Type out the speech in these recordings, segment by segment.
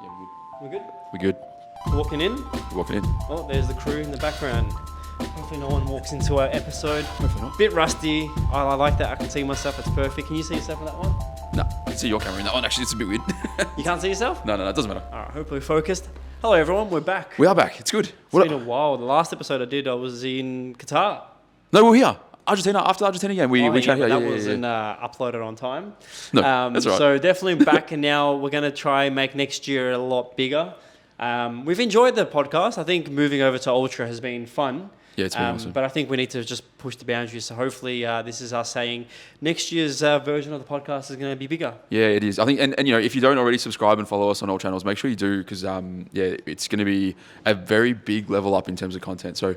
Yeah, We're good? we're good. Walking in? We're walking in. Oh, there's the crew in the background. Hopefully no one walks into our episode. Hopefully not. Bit rusty. I like that. I can see myself. It's perfect. Can you see yourself in that one? No, I see your camera in that one. Actually, it's a bit weird. You can't see yourself? No, it doesn't matter. All right, hopefully focused. Hello everyone, we're back. We are back. It's good. It's been a while. The last episode I did, I was in Qatar. No, we're here. Argentina, after the Argentina game, we Yeah, chatted. but Yeah, that yeah, wasn't yeah. uploaded on time. No, that's all right. So definitely back, and now we're going to try and make next year a lot bigger. We've enjoyed the podcast. I think moving over to Ultra has been fun. Yeah, it's been awesome. But I think we need to just push the boundaries. So hopefully this is us saying next year's version of the podcast is going to be bigger. Yeah, it is. I think, and you know, if you don't already subscribe and follow us on all channels, make sure you do, because yeah, it's going to be a very big level up in terms of content. So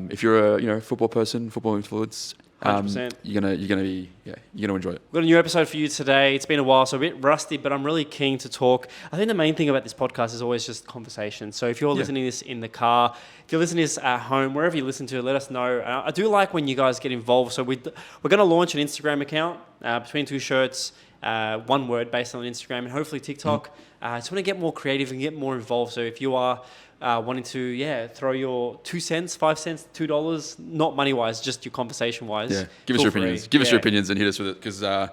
if you're a football person, football influence, 100%. you're gonna enjoy it. We've got a new episode for you today. It's been a while, so a bit rusty, but I'm really keen to talk. I think the main thing about this podcast is always just conversation. So if you're listening to this in the car, if you're listening to this at home, wherever you listen to it, let us know. I do like when you guys get involved. So we're going to launch an Instagram account, Between Two Shirts, one word based on Instagram, and hopefully TikTok. I just want to get more creative and get more involved. So if you are wanting to, throw your 2 cents, 5 cents, $2, not money-wise, just your conversation-wise. Yeah, give us your opinions. Give us your opinions and hit us with it. Because I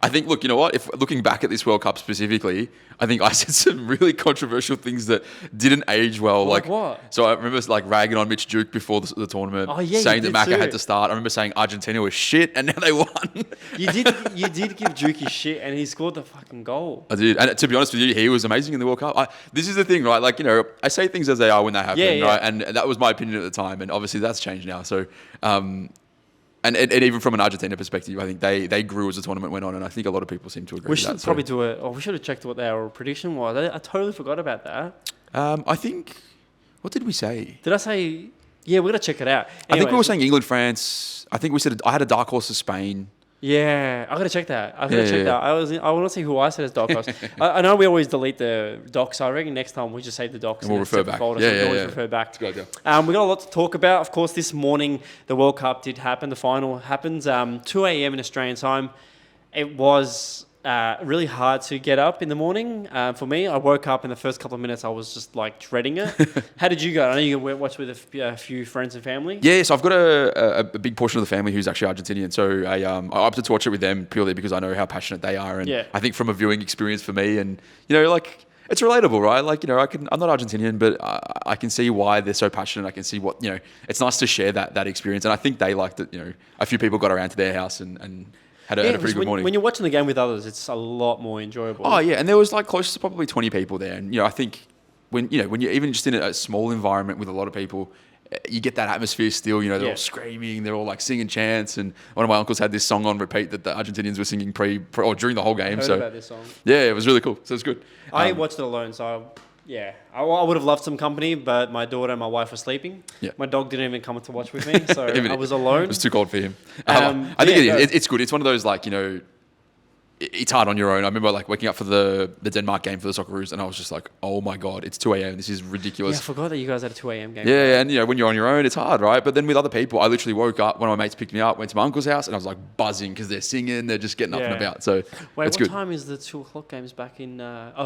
think, look, you know what? If looking back at this World Cup specifically, I think I said some really controversial things that didn't age well. Like what? So I remember ragging on Mitch Duke before the tournament, saying that Macca had to start. I remember saying Argentina was shit, and now they won. You did give Duke his shit, and he scored the fucking goal. I did, and to be honest with you, he was amazing in the World Cup. This is the thing, right? Like, I say things as they are when they happen, right? And that was my opinion at the time, and obviously that's changed now. So, and even from an Argentina perspective, I think they grew as the tournament went on, and I think a lot of people seem to agree with that. We should probably do we should have checked what our prediction was. I totally forgot about that. I think, what did we say? Did I say, we're going to check it out. Anyway, I think we were saying England, France. I think we said, I had a dark horse of Spain. Yeah, I got to check that. I want to see who I said as dark horse. I know we always delete the docs. So I reckon next time we just save the docs and we'll refer back. Folder, so we always refer back. It's a good idea. We got a lot to talk about. Of course, this morning the World Cup did happen. The final happens 2 a.m. in Australian time. It was really hard to get up in the morning. For me, I woke up in the first couple of minutes. I was just like dreading it. How did you go? I know you watched with a few friends and family. Yeah, so I've got a big portion of the family who's actually Argentinian. So I opted to watch it with them purely because I know how passionate they are. And I think from a viewing experience for me, and like, it's relatable, right? Like, I'm not Argentinian, but I can see why they're so passionate. I can see what, it's nice to share that experience. And I think they liked it. A few people got around to their house and had a pretty good morning. When you're watching the game with others, it's a lot more enjoyable. Oh yeah, and there was like close to probably 20 people there, and I think when you're even just in a small environment with a lot of people, you get that atmosphere still. They're all screaming, they're all like singing chants, and one of my uncles had this song on repeat that the Argentinians were singing or during the whole game. I heard about this song. Yeah, it was really cool. So it's good. I watched it alone, so. Yeah, I would have loved some company, but my daughter and my wife were sleeping. Yeah. My dog didn't even come to watch with me, so I was alone. It was too cold for him. I think it's good. It's one of those, like, it's hard on your own. I remember like waking up for the Denmark game for the Socceroos, and I was just like, oh my God, it's 2 a.m. This is ridiculous. Yeah, I forgot that you guys had a 2 a.m. game. Yeah, and when you're on your own, it's hard, right? But then with other people, I literally woke up, one of my mates picked me up, went to my uncle's house, and I was like buzzing because they're singing, they're just getting up and about. So what time is the 2 o'clock games back in?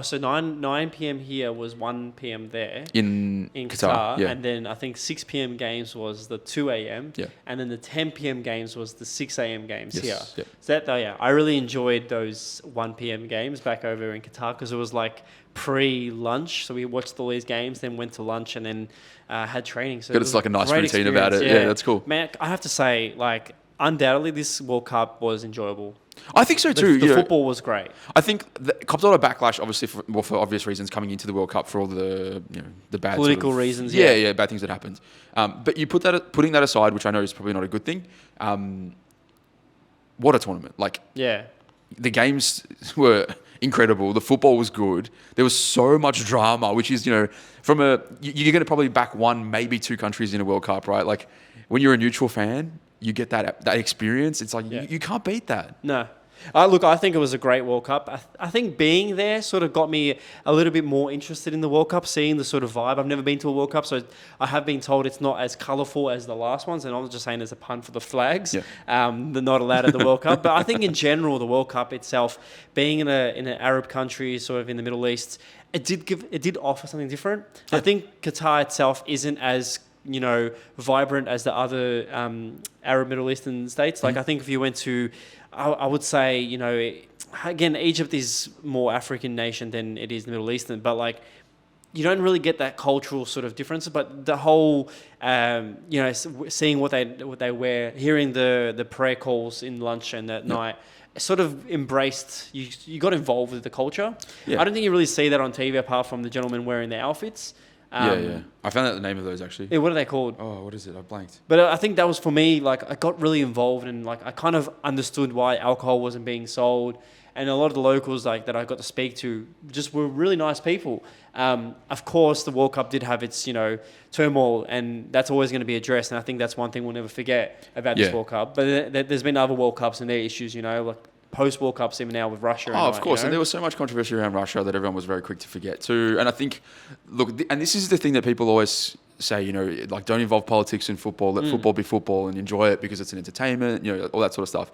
So 9 p.m. here was 1 p.m. there in Qatar, and then I think 6 p.m. games was the 2 a.m. and then the 10 p.m. games was the 6 a.m. games here. Yeah. So I really enjoyed those 1 p.m. games back over in Qatar because it was like pre-lunch. So we watched all these games, then went to lunch, and then had training. So it's like a nice routine about it. Yeah, that's cool. Man, I have to say, like, undoubtedly this World Cup was enjoyable. I think so too. The football was great. I think copped a lot of backlash, obviously, for obvious reasons, coming into the World Cup for all the the bad political reasons. Bad things that happened. But you putting that aside, which I know is probably not a good thing. What a tournament! Like, the games were incredible. The football was good. There was so much drama, which is, you're going to probably back one, maybe two countries in a World Cup, right? Like, when you're a neutral fan, you get that experience. It's like, you can't beat that. No. Look, I think it was a great World Cup. I think being there sort of got me a little bit more interested in the World Cup, seeing the sort of vibe. I've never been to a World Cup, so I have been told it's not as colourful as the last ones, and I'm just saying as a pun for the flags. Yeah. They're not allowed at the World Cup. But I think in general, the World Cup itself, being in an Arab country, sort of in the Middle East, it did offer something different. Yeah. I think Qatar itself isn't as vibrant as the other Arab Middle Eastern states. Like I think if you went to, I would say, again, Egypt is more African nation than it is the Middle Eastern, but like you don't really get that cultural sort of difference. But the whole, seeing what they wear, hearing the prayer calls in lunch and at night, sort of embraced, you got involved with the culture. Yeah. I don't think you really see that on TV apart from the gentlemen wearing their outfits. I found out the name of those actually. Yeah, what are they called? Oh, what is it? I blanked. But I think that was for me, like I got really involved and like I kind of understood why alcohol wasn't being sold. And a lot of the locals like that I got to speak to just were really nice people. Of course, the World Cup did have its, turmoil, and that's always going to be addressed. And I think that's one thing we'll never forget about this World Cup. But there's been other World Cups and their issues, like post-World Cups even now with Russia. Oh, of course. And there was so much controversy around Russia that everyone was very quick to forget too. And I think, look, and this is the thing that people always say, like don't involve politics in football, let football be football and enjoy it because it's an entertainment, all that sort of stuff.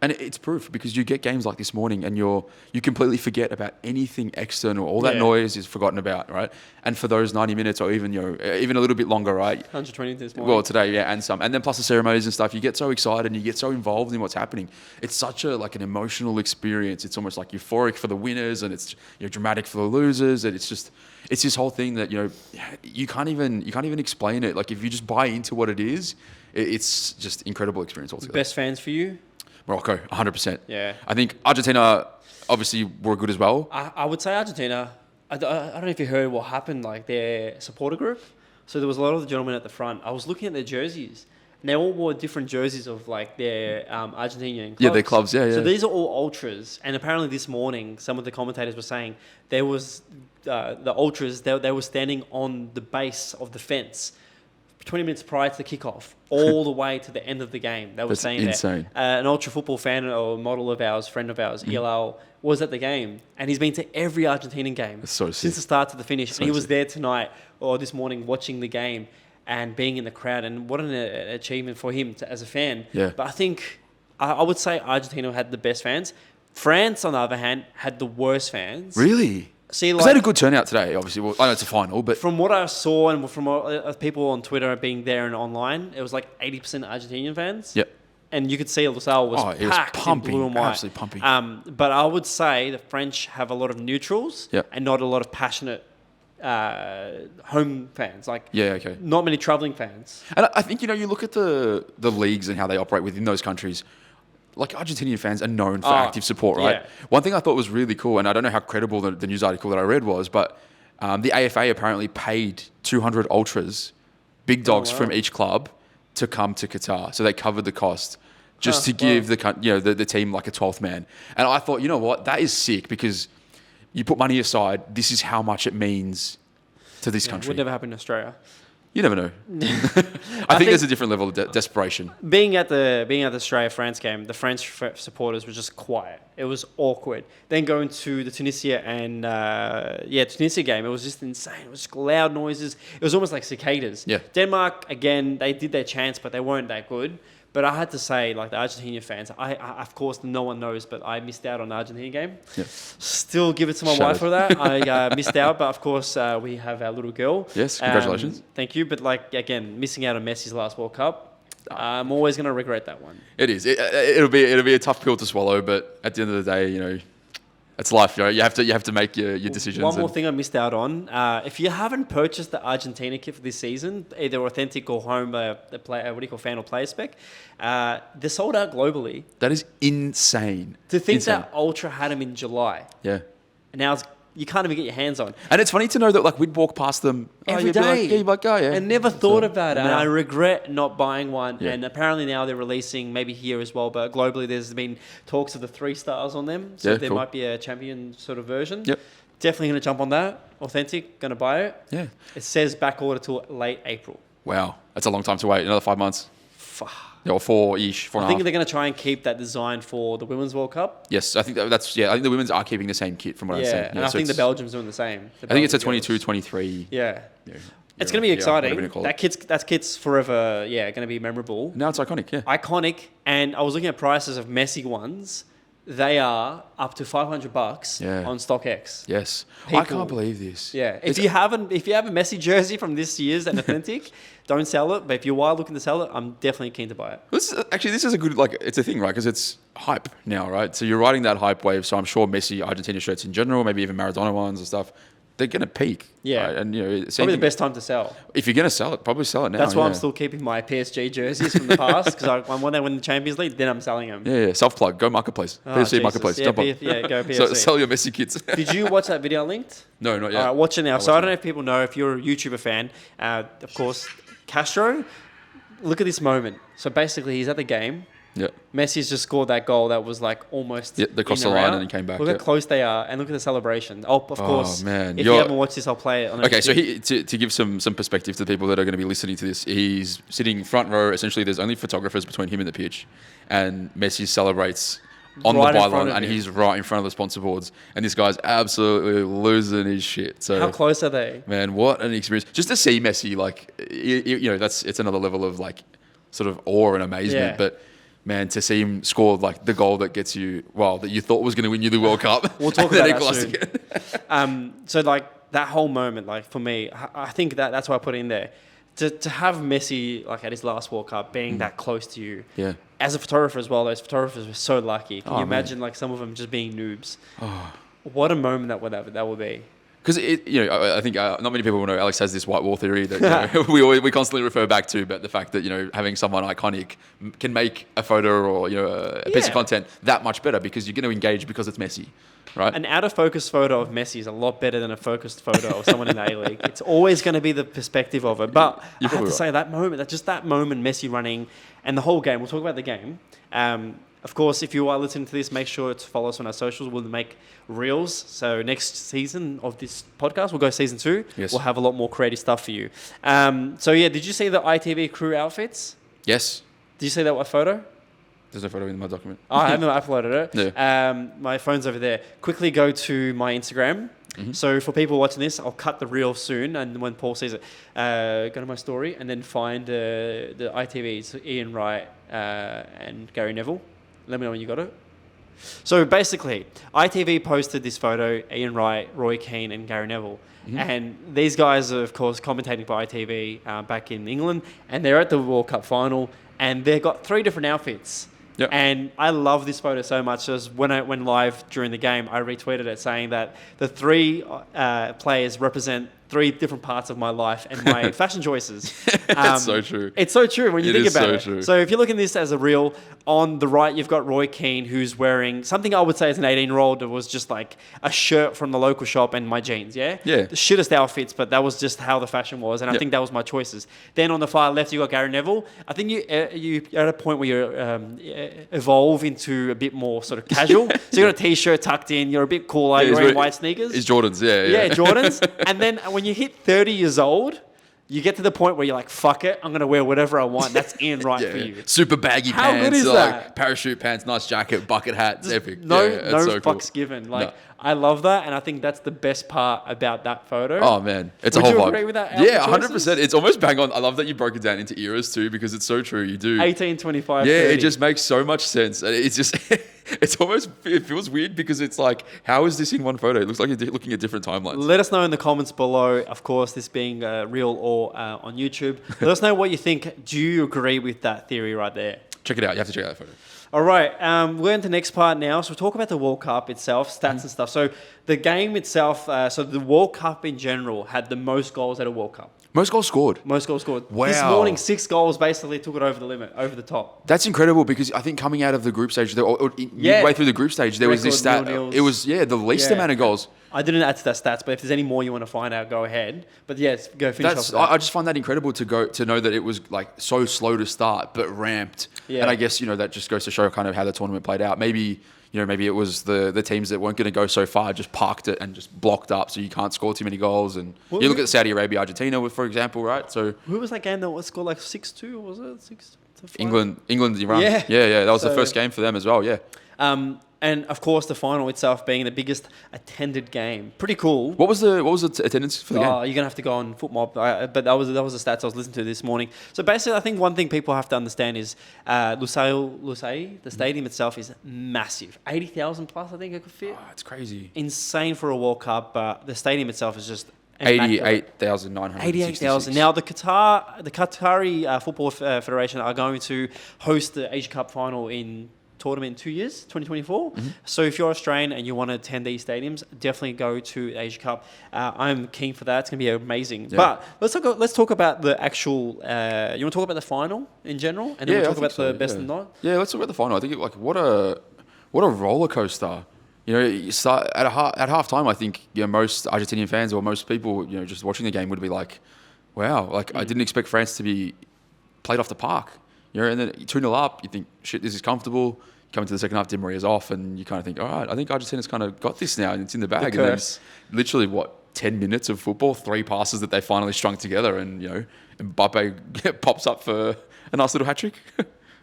And it's proof because you get games like this morning and you completely forget about anything external. All that noise is forgotten about, right? And for those 90 minutes or even even a little bit longer, right? 120 this morning. Well, today, and some. And then plus the ceremonies and stuff, you get so excited and you get so involved in what's happening. It's such an emotional experience. It's almost like euphoric for the winners and it's dramatic for the losers. And it's this whole thing that, you can't even explain it. Like if you just buy into what it is, it's just incredible experience altogether. Best fans for you? Morocco, 100%. Yeah. I think Argentina obviously were good as well. I would say Argentina. I don't know if you heard what happened, like their supporter group. So there was a lot of the gentlemen at the front. I was looking at their jerseys. And they all wore different jerseys of like their Argentinian clubs. Yeah, their clubs, yeah. So these are all ultras. And apparently this morning, some of the commentators were saying there was the ultras, they were standing on the base of the fence 20 minutes prior to the kickoff, all the way to the end of the game. They were saying insane. That. An ultra football fan or model of ours, friend of ours, ELL, was at the game. And he's been to every Argentinian game since the start to the finish. And he was there tonight or this morning watching the game and being in the crowd. And what an achievement for him as a fan. Yeah. But I think I would say Argentina had the best fans. France, on the other hand, had the worst fans. Really? See, they had a good turnout today, obviously. Well, I know it's a final, but... From what I saw and from people on Twitter being there and online, it was like 80% Argentinian fans. Yep. And you could see Lusal was packed pumping, in blue and white. Absolutely pumping. But I would say the French have a lot of neutrals and not a lot of passionate home fans. Not many travelling fans. And I think, you look at the leagues and how they operate within those countries. Like Argentinian fans are known for active support, right? Yeah. One thing I thought was really cool, and I don't know how credible the news article that I read was, but the AFA apparently paid 200 ultras, big dogs from each club, to come to Qatar. So they covered the cost just to give the team like a 12th man. And I thought, you know what, that is sick because you put money aside, this is how much it means to this country. It would never happen in Australia. You never know. I think there's a different level of desperation. Being at the Australia-France game, the French supporters were just quiet. It was awkward. Then going to the Tunisia Tunisia game, it was just insane. It was just loud noises. It was almost like cicadas. Yeah. Denmark, again, they did their chance, but they weren't that good. But I had to say, like the Argentinian fans, I of course, no one knows, but I missed out on the Argentina game. Yeah. Still give it to my wife for that. I missed out, but of course, we have our little girl. Yes, congratulations. Thank you. But again, missing out on Messi's last World Cup, I'm always going to regret that one. It is. It'll be a tough pill to swallow, but at the end of the day, it's life. You have to make your decisions. One more thing I missed out on. If you haven't purchased the Argentina kit for this season, either authentic or home, fan or player spec, they're sold out globally. That is insane. To think that Ultra had them in July. Yeah. And now you can't even get your hands on. And it's funny to know that we'd walk past them every day. You'd be like, oh, yeah. And never thought about it. No. And I regret not buying one. Yeah. And apparently now they're releasing, maybe here as well, but globally there's been talks of the 3 stars on them. So there might be a champion sort of version. Yep. Definitely going to jump on that. Authentic, going to buy it. Yeah. It says back order till late April. Wow. That's a long time to wait. Another 5 months. or 4-ish, 4 and I a think half. they're going to try and keep that design for the Women's World Cup. Yes, I think that's, I think the women's are keeping the same kit from what I understand. And I think the Belgium's doing the same. I think it's a 22, 23. Yeah. It's going to be exciting. That kit's forever, going to be memorable. No, it's iconic, yeah. Iconic. And I was looking at prices of Messi ones. They are up to $500 on StockX. Yes. I can't believe this. Yeah. If you have a Messi jersey from this year's and authentic, don't sell it. But if you are looking to sell it, I'm definitely keen to buy it. This is a good, it's a thing, right? Because it's hype now, right? So you're riding that hype wave. So I'm sure Messi, Argentina shirts in general, maybe even Maradona ones and stuff, they're going to peak. Yeah. Right? And, probably the best time to sell. If you're going to sell it, probably sell it now. That's why I'm still keeping my PSG jerseys from the past, because when they win the Champions League, then I'm selling them. Yeah. Self-plug. Go Marketplace. PSG Marketplace. Yeah, jump on. Go PSG. Sell your Messi kits. Did you watch that video I linked? No, not yet. All right, watch it now. So I don't know if people know, if you're a YouTuber fan, of course, Castro, look at this moment. So basically, he's at the game. Yeah. Messi's just scored that goal that was like almost they crossed the line and he came back. Look how close they are, and look at the celebration. Oh, of course. Man. If you haven't watched this, I'll play it on Okay, so to give some perspective to the people that are going to be listening to this, he's sitting front row. Essentially, there's only photographers between him and the pitch, and Messi celebrates on right the byline, and he's right in front of the sponsor boards, and this guy's absolutely losing his shit. So how close are they? Man, what an experience! Just to see Messi, like, it's another level of like sort of awe and amazement, Yeah. but. Man, to see him score like the goal that gets you, that you thought was going to win you the World Cup. We'll talk about that soon. So like that whole moment, like for me, I think that's why I put it in there. To have Messi like at his last World Cup being that close to you. Yeah. As a photographer as well, those photographers were so lucky. Can you imagine like some of them just being noobs? Oh. What a moment that will be. Because I think not many people will know. Alex has this white wall theory that we constantly refer back to, but the fact that having someone iconic can make a photo or a piece of content that much better because you're going to engage because it's Messi, right? An out of focus photo of Messi is a lot better than a focused photo of someone in the A-League. It's always going to be the perspective of it. But I have to say that moment, Messi running, and the whole game. We'll talk about the game. Of course, if you are listening to this, make sure to follow us on our socials. We'll make reels. So next season of this podcast, we'll go season 2. Yes. We'll have a lot more creative stuff for you. Did you see the ITV crew outfits? Yes. Did you see that photo? There's no photo in my document. I haven't uploaded it. Yeah. My phone's over there. Quickly go to my Instagram. Mm-hmm. So for people watching this, I'll cut the reel soon, and when Paul sees it, go to my story and then find the ITVs, Ian Wright and Gary Neville. Let me know when you got it. So basically, ITV posted this photo, Ian Wright, Roy Keane and Gary Neville. Mm-hmm. And these guys are, of course, commentating for ITV back in England. And they're at the World Cup final. And they've got 3 different outfits. Yep. And I love this photo so much. As when I went live during the game, I retweeted it saying that the 3 players represent 3 different parts of my life and my fashion choices. It's so true. It's so true when you think about it. True. So if you're looking at this as a reel, on the right, you've got Roy Keane, who's wearing something I would say as an 18-year-old that was just like a shirt from the local shop and my jeans, yeah? Yeah. The shittest outfits, but that was just how the fashion was, and I think that was my choices. Then on the far left, you got Gary Neville. I think you're at a point where you evolve into a bit more sort of casual. So you got a T-shirt tucked in, you're a bit cooler, you're wearing white sneakers. It's Jordans, yeah. Yeah, Jordans. And then when you hit 30 years old, you get to the point where you're like, fuck it, I'm going to wear whatever I want. That's Ian Wright for you. Super baggy pants. How good is that? Parachute pants, nice jacket, bucket hat. It's epic. No so fucks given. I love that, and I think that's the best part about that photo. Oh, man. It's a whole vibe. Would you agree with that? Yeah, 100%. It's almost bang on. I love that you broke it down into eras too, because it's so true. You do. 18, 25, Yeah, 30. it just makes so much sense. It's just... it feels weird because it's like, how is this in one photo? It looks like you're looking at different timelines. Let us know in the comments below, of course, this being real or on YouTube. Let us know what you think. Do you agree with that theory right there? Check it out. You have to check out that photo. All right, we're into the next part now. So we'll talk about the World Cup itself, stats and stuff. So the game itself, so the World Cup in general had the most goals at a World Cup. Most goals scored. Most goals scored. Wow. This morning, 6 goals basically took it over the limit, over the top. That's incredible because I think coming out of the group stage, midway through the group stage, there was this stat. It was, the least amount of goals. I didn't add to that stats, but if there's any more you want to find out, go ahead. But yes, go finish off that. I just find that incredible to know that it was like so slow to start, but ramped. Yeah. And I guess, that just goes to show kind of how the tournament played out. Maybe, maybe it was the teams that weren't going to go so far just parked it and just blocked up so you can't score too many goals. And you look at Saudi Arabia, Argentina, for example, right? So who was that game that was scored like 6-2, was it? 6-5? England, Iran. Yeah. That was the first game for them as well, yeah. And of course, the final itself being the biggest attended game. Pretty cool. What was the attendance for the game? You're gonna have to go on FootMob, but that was the stats I was listening to this morning. So basically, I think one thing people have to understand is Lusail, the stadium itself is massive, 80,000 plus. I think it could fit. Oh, it's crazy. Insane for a World Cup, but the stadium itself is just 88,966. 88,000. Now the Qatari Football Federation are going to host the Asia Cup final in tournament in 2 years, 2024. Mm-hmm. So if you're Australian and you want to attend these stadiums, definitely go to the Asia Cup. I'm keen for that. It's going to be amazing. Yeah. But let's talk about the actual. You want to talk about the final in general, and then we'll talk about the best and not. Yeah, let's talk about the final. I think what a roller coaster. You start at half time. I think most Argentinian fans or most people just watching the game would be like, wow, I didn't expect France to be played off the park. And then 2-0 up, you think, shit, this is comfortable. You come into the second half, Di Maria's off, and you kind of think, all right, I think Argentina's kind of got this now, and it's in the bag. The curse. And then literally, 10 minutes of football, 3 passes that they finally strung together, and, Mbappe pops up for a nice little hat-trick.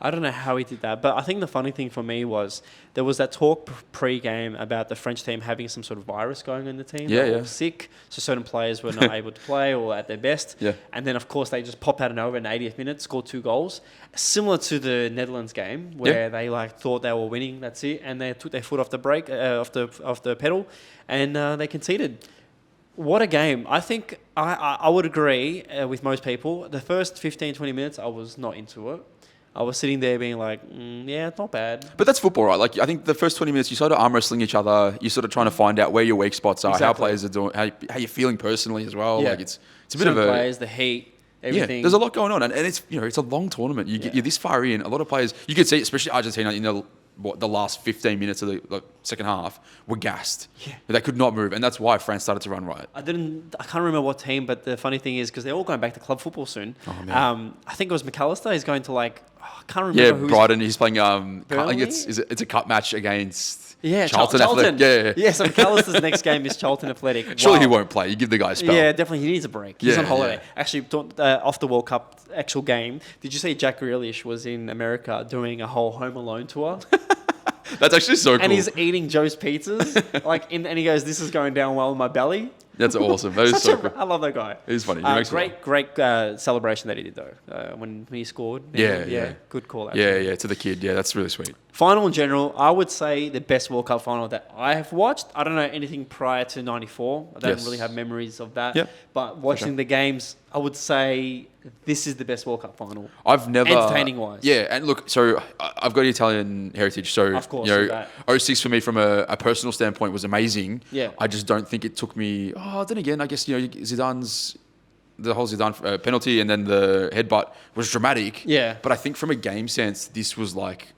I don't know how he did that, but I think the funny thing for me was there was that talk pre-game about the French team having some sort of virus going on in the team. Yeah, they were sick, so certain players were not able to play or at their best. Yeah. And then, of course, they just popped out of nowhere in the 80th minute, scored 2 goals. Similar to the Netherlands game, where they thought they were winning, that's it, and they took their foot off the brake, off the pedal, and they conceded. What a game. I think I would agree with most people. The first 15, 20 minutes, I was not into it. I was sitting there being like, yeah, it's not bad. But that's football, right? I think the first 20 minutes, you sort of arm wrestling each other. You're sort of trying to find out where your weak spots are, how players are doing, how you're feeling personally as well. Yeah. It's a bit of a players, the heat, everything. Yeah, there's a lot going on, and it's it's a long tournament. You're this far in. A lot of players, you could see, especially Argentina, in the last 15 minutes of the second half, were gassed. Yeah. They could not move, and that's why France started to run riot. I can't remember what team, but the funny thing is, because they're all going back to club football soon. Oh, man. I think it was McAllister. He's going to I can't remember who. Brighton. He's playing. I think it's a cup match against. Yeah, Charlton. Athletic. Yeah. So McAllister's next game is Charlton Athletic. Surely he won't play. You give the guy a spell. Yeah, definitely. He needs a break. He's on holiday. Actually, off the World Cup actual game, did you see Jack Grealish was in America doing a whole Home Alone tour? That's actually so cool. And he's eating Joe's pizzas, and he goes, "This is going down well in my belly." That's awesome. That is so cool. I love that guy. He's funny. Great celebration that he did though when he scored. Yeah. Good call. Actually. Yeah, to the kid. Yeah, that's really sweet. Final in general, I would say the best World Cup final that I have watched. I don't know anything prior to '94. I don't really have memories of that. Yep. But watching the games, I would say this is the best World Cup final. I've never entertaining wise. Yeah, and look, so I've got Italian heritage, so of course, 06 for me from a personal standpoint was amazing. Yeah. I just don't think it took me. Then again, I guess Zidane's the whole Zidane penalty and then the headbutt was dramatic. Yeah. But I think from a game sense, this was like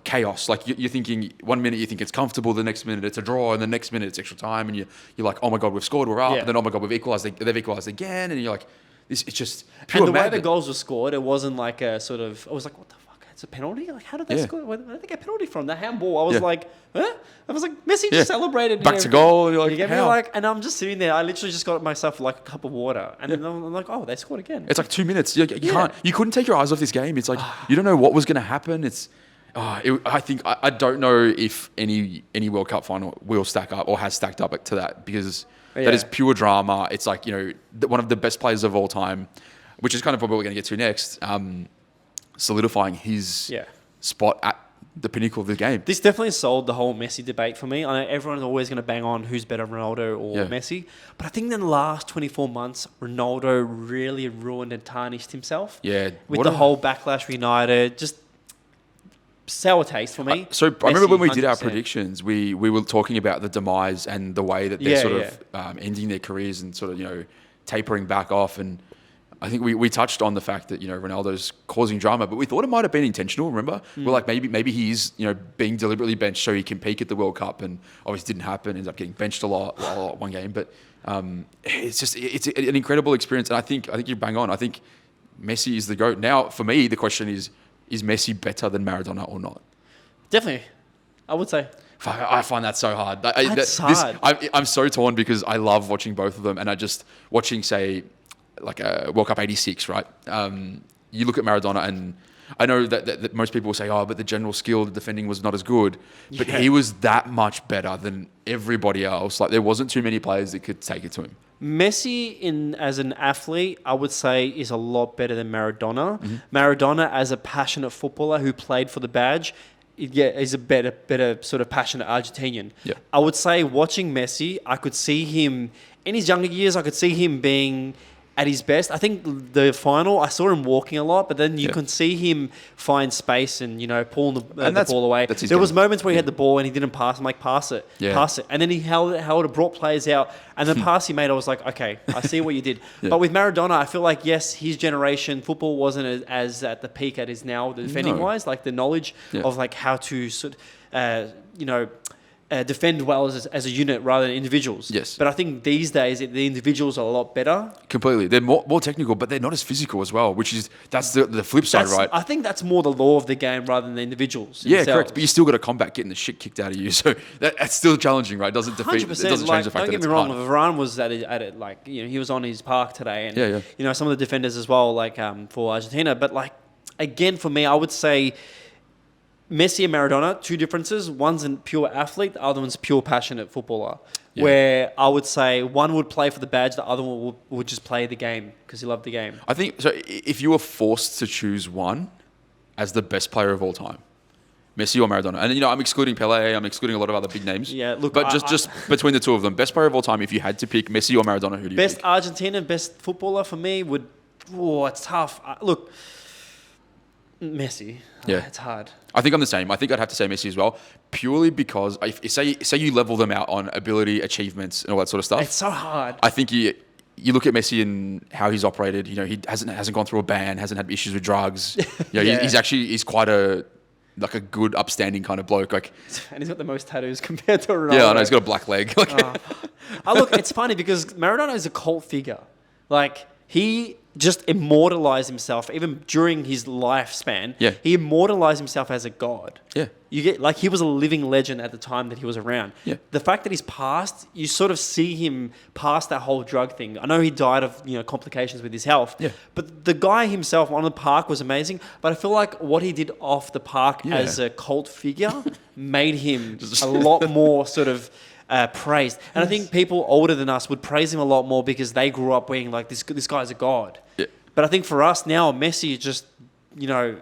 chaos. You're thinking 1 minute you think it's comfortable, the next minute it's a draw, and the next minute it's extra time, and you're like, oh my god, we've scored, we're up. And then oh my god, we've equalised. They've equalised again, and you're like, this. It's just pure. And the way the goals were scored, it wasn't like a sort of. I was like, what the fuck? It's a penalty. How did they score? Where did they get a penalty from? The handball. I was like, huh? I was like, Messi just celebrated. Back to goal. And you're like, you get me? And I'm just sitting there. I literally just got myself a cup of water, and then I'm like, oh, they scored again. It's like 2 minutes. You couldn't take your eyes off this game. It's like you don't know what was going to happen. It's. I don't know if any World Cup final will stack up or has stacked up to that, because that is pure drama. It's like, one of the best players of all time, which is kind of what we're going to get to next, solidifying his spot at the pinnacle of the game. This definitely sold the whole Messi debate for me. I know everyone's always going to bang on who's better, Ronaldo or Messi, but I think in the last 24 months, Ronaldo really ruined and tarnished himself. Yeah. With the whole backlash for United, just sour taste for me. So Messi, I remember when we did our predictions, we were talking about the demise and the way that they're ending their careers and sort of, tapering back off. And I think we touched on the fact that, Ronaldo's causing drama, but we thought it might have been intentional, remember? We're like, maybe he's, being deliberately benched so he can peak at the World Cup, and obviously didn't happen, ends up getting benched a lot one game. But it's an incredible experience. And I think you bang on. I think Messi is the GOAT. Now, for me, the question is Messi better than Maradona or not? Definitely. I would say. Fuck, I find that so hard. Hard. I'm so torn because I love watching both of them, and I just watching, say, like a World Cup '86, right? You look at Maradona, and I know that most people will say, "Oh, but the general skill, the defending was not as good," but he was that much better than everybody else. Like there wasn't too many players that could take it to him. Messi as an athlete, I would say, is a lot better than Maradona. Maradona as a passionate footballer who played for the badge, is a better sort of passionate Argentinian. Yeah. I would say watching Messi, I could see him in his younger years. I could see him being at his best. I think the final, I saw him walking a lot, but then you can see him find space and, pulling the ball away. There was moments where he had the ball and he didn't pass. I'm like, pass it. And then he held it, brought players out. And the pass he made, I was like, okay, I see what you did. But with Maradona, I feel like, yes, his generation, football wasn't as at the peak it is now, the defending-wise, like the knowledge of like how to sort of, defend well as a unit rather than individuals. Yes. But I think these days, the individuals are a lot better. Completely. They're more technical, but they're not as physical as well, that's the flip side, right? I think that's more the law of the game rather than the individuals. Yeah, correct. But you still got to combat getting the shit kicked out of you. So that's still challenging, right? It doesn't change the fact that it's hard. Don't get me wrong, Varane was at it like, he was on his park today. And, some of the defenders as well, like for Argentina. But like, again, for me, I would say Messi and Maradona, two differences. One's a pure athlete, the other one's pure passionate footballer. Yeah. Where I would say one would play for the badge, the other one would just play the game because he loved the game. I think, so if you were forced to choose one as the best player of all time, Messi or Maradona? And, I'm excluding Pelé, I'm excluding a lot of other big names. Yeah, look. But just between the two of them, best player of all time, if you had to pick Messi or Maradona, who do you pick? Best Argentina, best footballer for me would... Oh, it's tough. Look... Messi. Yeah. It's hard. I think I'm the same. I think I'd have to say Messi as well, purely because say you level them out on ability, achievements, and all that sort of stuff. It's so hard. I think you look at Messi and how he's operated. He hasn't gone through a ban, hasn't had issues with drugs. He's quite a good, upstanding kind of bloke. Like, and he's got the most tattoos compared to Ronaldo. Yeah, I know. He's got a black leg. Look, it's funny because Maradona is a cult figure. Like, he just immortalized himself even during his lifespan. Yeah. He immortalized himself as a god. Yeah. You get he was a living legend at the time that he was around. Yeah. The fact that he's passed, you sort of see him past that whole drug thing. I know he died of complications with his health. Yeah. But the guy himself on the park was amazing. But I feel like what he did off the park as a cult figure made him a lot more sort of praised. And I think people older than us would praise him a lot more because they grew up being like, this guy's a god. Yeah. But I think for us now, Messi is just,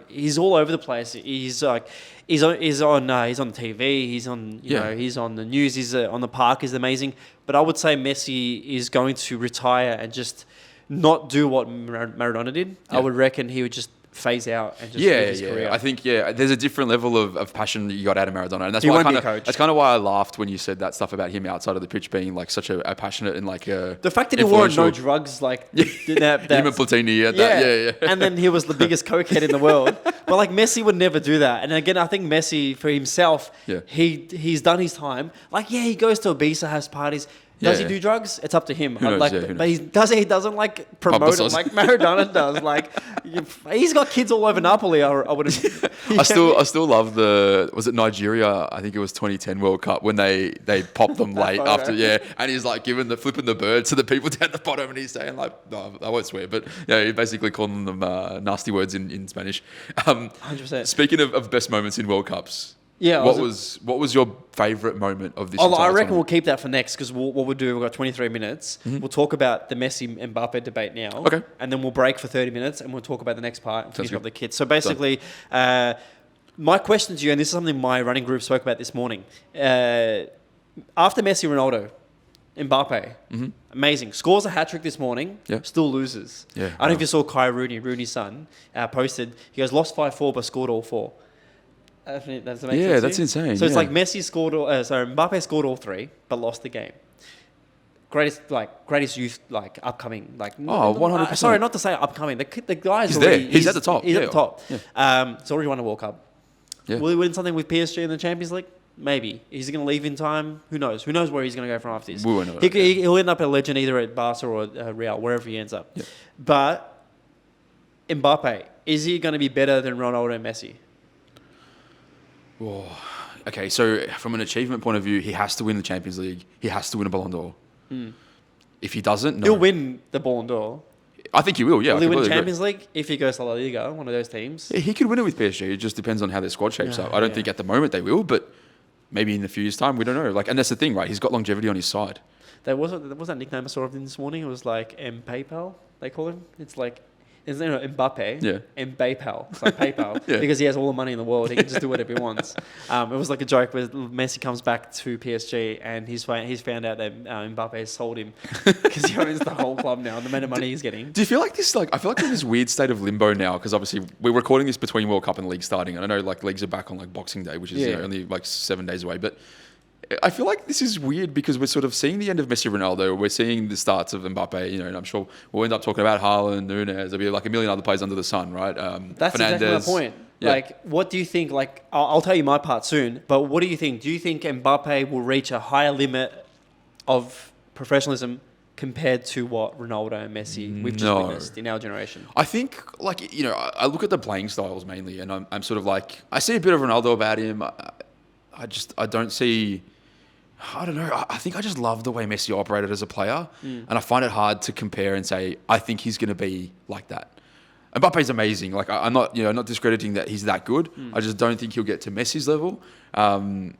he's all over the place. He's like, he's on TV. He's on, he's on the news. He's on the park. He's amazing. But I would say Messi is going to retire and just not do what Maradona did. Yeah. I would reckon he would just phase out and just live his career. I think there's a different level of passion that you got out of Maradona, and that's he why that's kind of why I laughed when you said that stuff about him outside of the pitch being like such a passionate and like a the fact that he wore no drugs, like him and Platini, and then he was the biggest cokehead in the world. But like Messi would never do that. And again, I think Messi for himself, he's done his time. Like he goes to Ibiza, has parties. Does he do drugs? It's up to him. Who knows? But he doesn't like promote it like Maradona does. Like he's got kids all over Napoli. I would. I still love was it Nigeria? I think it was 2010 World Cup when they popped them late after and he's like flipping the bird to the people down the bottom, and he's saying like, no, I won't swear, but he basically calling them nasty words in Spanish. 100%. Speaking of best moments in World Cups. Yeah. What was your favourite moment of this? I reckon tournament? We'll keep that for next because what we'll do, we've got 23 minutes. Mm-hmm. We'll talk about the Messi Mbappe debate now. Okay. And then we'll break for 30 minutes and we'll talk about the next part and finish up the kits. So basically, my question to you, and this is something my running group spoke about this morning. After Messi, Ronaldo, Mbappe, amazing. Scores a hat-trick this morning, still loses. Yeah, I don't know if you saw Kai Rooney's son, posted, he goes, lost 5-4 but scored all 4. That's amazing. Yeah, that's insane. So it's like Messi scored, Mbappe scored all 3, but lost the game. Greatest youth, upcoming, 100%. Sorry, not to say upcoming. The guy's he's already there. He's at the top. He's at the top. Yeah. He's already won a World Cup. Yeah. Will he win something with PSG in the Champions League? Maybe. Is he going to leave in time? Who knows? Who knows where he's going to go from after this? We won't know. He'll end up a legend either at Barca or Real, wherever he ends up. Yeah. But Mbappe, is he going to be better than Ronaldo and Messi? Oh, Okay, so from an achievement point of view, he has to win the Champions League. He has to win a Ballon d'Or. If he doesn't, no. He'll win the Ballon d'Or. I think he will, yeah. Will he win Champions League if he goes to La Liga, one of those teams? Yeah, he could win it with PSG. It just depends on how their squad shapes up. I don't think at the moment they will, but maybe in a few years' time, we don't know. And that's the thing, right? He's got longevity on his side. There was that nickname I saw of him this morning. It was like PayPal, they call him. It's like, it's Mbappe. Yeah. PayPal. It's like PayPal. Because he has all the money in the world. He can just do whatever he wants. It was like a joke where Messi comes back to PSG and he's found out that Mbappe has sold him because he owns the whole club now and the amount of money he's getting. Do you feel like this? I feel like we're in this weird state of limbo now because obviously we're recording this between World Cup and league starting. And I know leagues are back on Boxing Day, which is only 7 days away. But I feel like this is weird because we're sort of seeing the end of Messi, Ronaldo. We're seeing the starts of Mbappe, and I'm sure we'll end up talking about Haaland, Nunes. There'll be a million other players under the sun, right? That's Fernandez. exactly my point. Yeah. What do you think? I'll tell you my part soon, but what do you think? Do you think Mbappe will reach a higher limit of professionalism compared to what Ronaldo and Messi we've just witnessed in our generation? I think, I look at the playing styles mainly, and I'm sort of I see a bit of Ronaldo about him. I don't see... I don't know. I think I just love the way Messi operated as a player, and I find it hard to compare and say I think he's going to be like that. Mbappe's amazing. I'm not, not discrediting that he's that good. I just don't think he'll get to Messi's level, and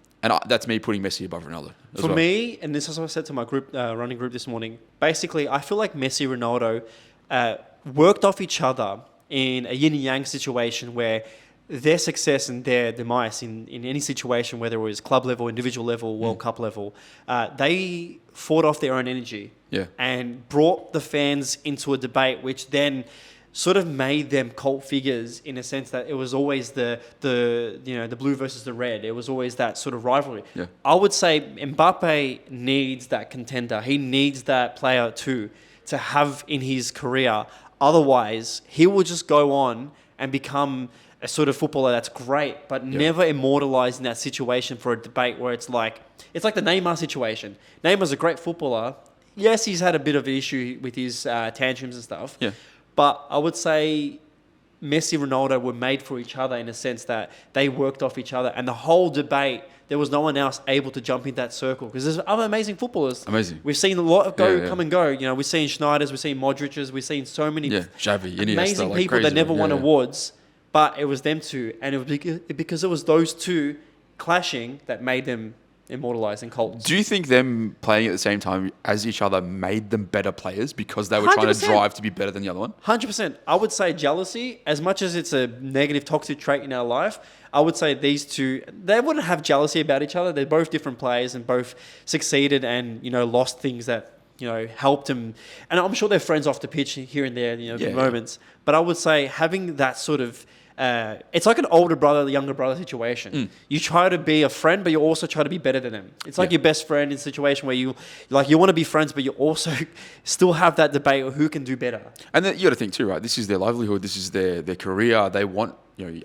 that's me putting Messi above Ronaldo. For me, and this is what I said to my group, running group this morning. Basically, I feel like Messi and Ronaldo worked off each other in a yin and yang situation where their success and their demise in any situation, whether it was club level, individual level, World Cup level, they fought off their own energy and brought the fans into a debate, which then sort of made them cult figures in a sense that it was always the blue versus the red. It was always that sort of rivalry. Yeah. I would say Mbappe needs that contender. He needs that player too to have in his career. Otherwise, he will just go on and become a sort of footballer that's great, but never immortalized in that situation for a debate where it's like the Neymar situation. Neymar's a great footballer. Yes, he's had a bit of an issue with his tantrums and stuff. Yeah. But I would say Messi and Ronaldo were made for each other in a sense that they worked off each other. And the whole debate, there was no one else able to jump in that circle because there's other amazing footballers. Amazing. We've seen a lot come and go. We've seen Schneiders, we've seen Modric's, we've seen so many Xavi, Iniesta, amazing people that never won awards. But it was them two, and it was because it was those two clashing that made them immortalized in cults. Do you think them playing at the same time as each other made them better players because they were 100%. Trying to drive to be better than the other one? 100%. I would say jealousy, as much as it's a negative, toxic trait in our life, I would say these two, they wouldn't have jealousy about each other. They're both different players and both succeeded and, lost things that, helped them. And I'm sure they're friends off the pitch here and there, moments. But I would say having that sort of... it's like an older brother, younger brother situation. You try to be a friend, but you also try to be better than them. It's like your best friend in a situation where you want to be friends, but you also still have that debate of who can do better. And then you got to think too, right? This is their livelihood. This is their career. They want,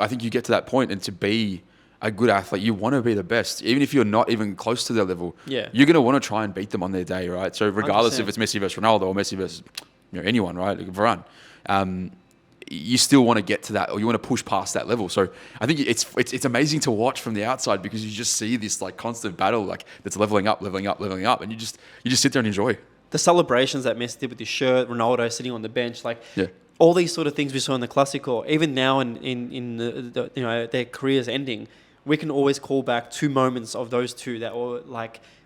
I think you get to that point, and to be a good athlete, you want to be the best, even if you're not even close to their level. Yeah, you're going to want to try and beat them on their day, right? So regardless 100%. If it's Messi versus Ronaldo or Messi versus anyone, right? Like Varane. You still want to get to that, or you want to push past that level. So I think it's amazing to watch from the outside because you just see this constant battle that's leveling up, and you just sit there and enjoy. The celebrations that Messi did with his shirt, Ronaldo sitting on the bench, all these sort of things we saw in the Clásico, even now in the their careers ending, we can always call back two moments of those two that were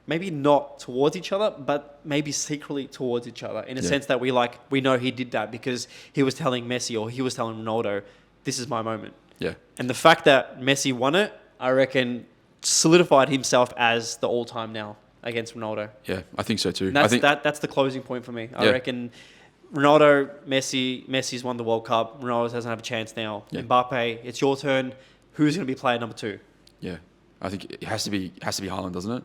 maybe not towards each other, but maybe secretly towards each other in a sense that we know he did that because he was telling Messi or he was telling Ronaldo, this is my moment. Yeah. And the fact that Messi won it, I reckon, solidified himself as the all-time now against Ronaldo. Yeah, I think so too. And that's the closing point for me. I reckon Ronaldo, Messi's won the World Cup. Ronaldo doesn't have a chance now. Yeah. Mbappe, it's your turn. Who's going to be player number 2? Yeah, I think it has to be Haaland, doesn't it?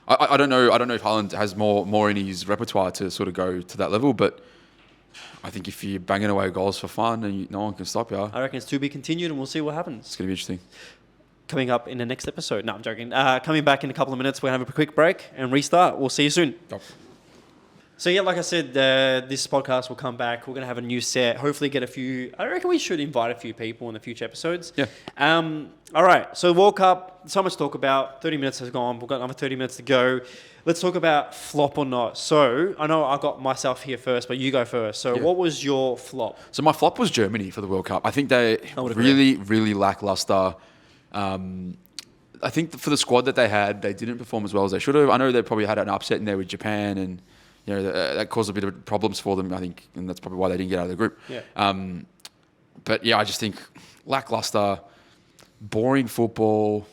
I don't know if Haaland has more in his repertoire to sort of go to that level, but I think if you're banging away goals for fun and no one can stop you, I reckon it's to be continued, and we'll see what happens. It's going to be interesting. Coming up in the next episode. No, I'm joking. Coming back in a couple of minutes, we're going to have a quick break and restart. We'll see you soon. Yep. So yeah, like I said, this podcast will come back. We're going to have a new set. Hopefully get a few... I reckon we should invite a few people in the future episodes. Yeah. All right. So World Cup, so much to talk about. 30 minutes has gone. We've got another 30 minutes to go. Let's talk about flop or not. So I know I got myself here first, but you go first. So what was your flop? So my flop was Germany for the World Cup. I think they really lackluster. I think for the squad that they had, they didn't perform as well as they should have. I know they probably had an upset in there with Japan, and that caused a bit of problems for them, I think, and that's probably why they didn't get out of the group. Yeah. But yeah, I just think lackluster, boring football,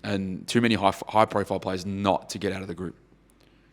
and too many high-profile players not to get out of the group.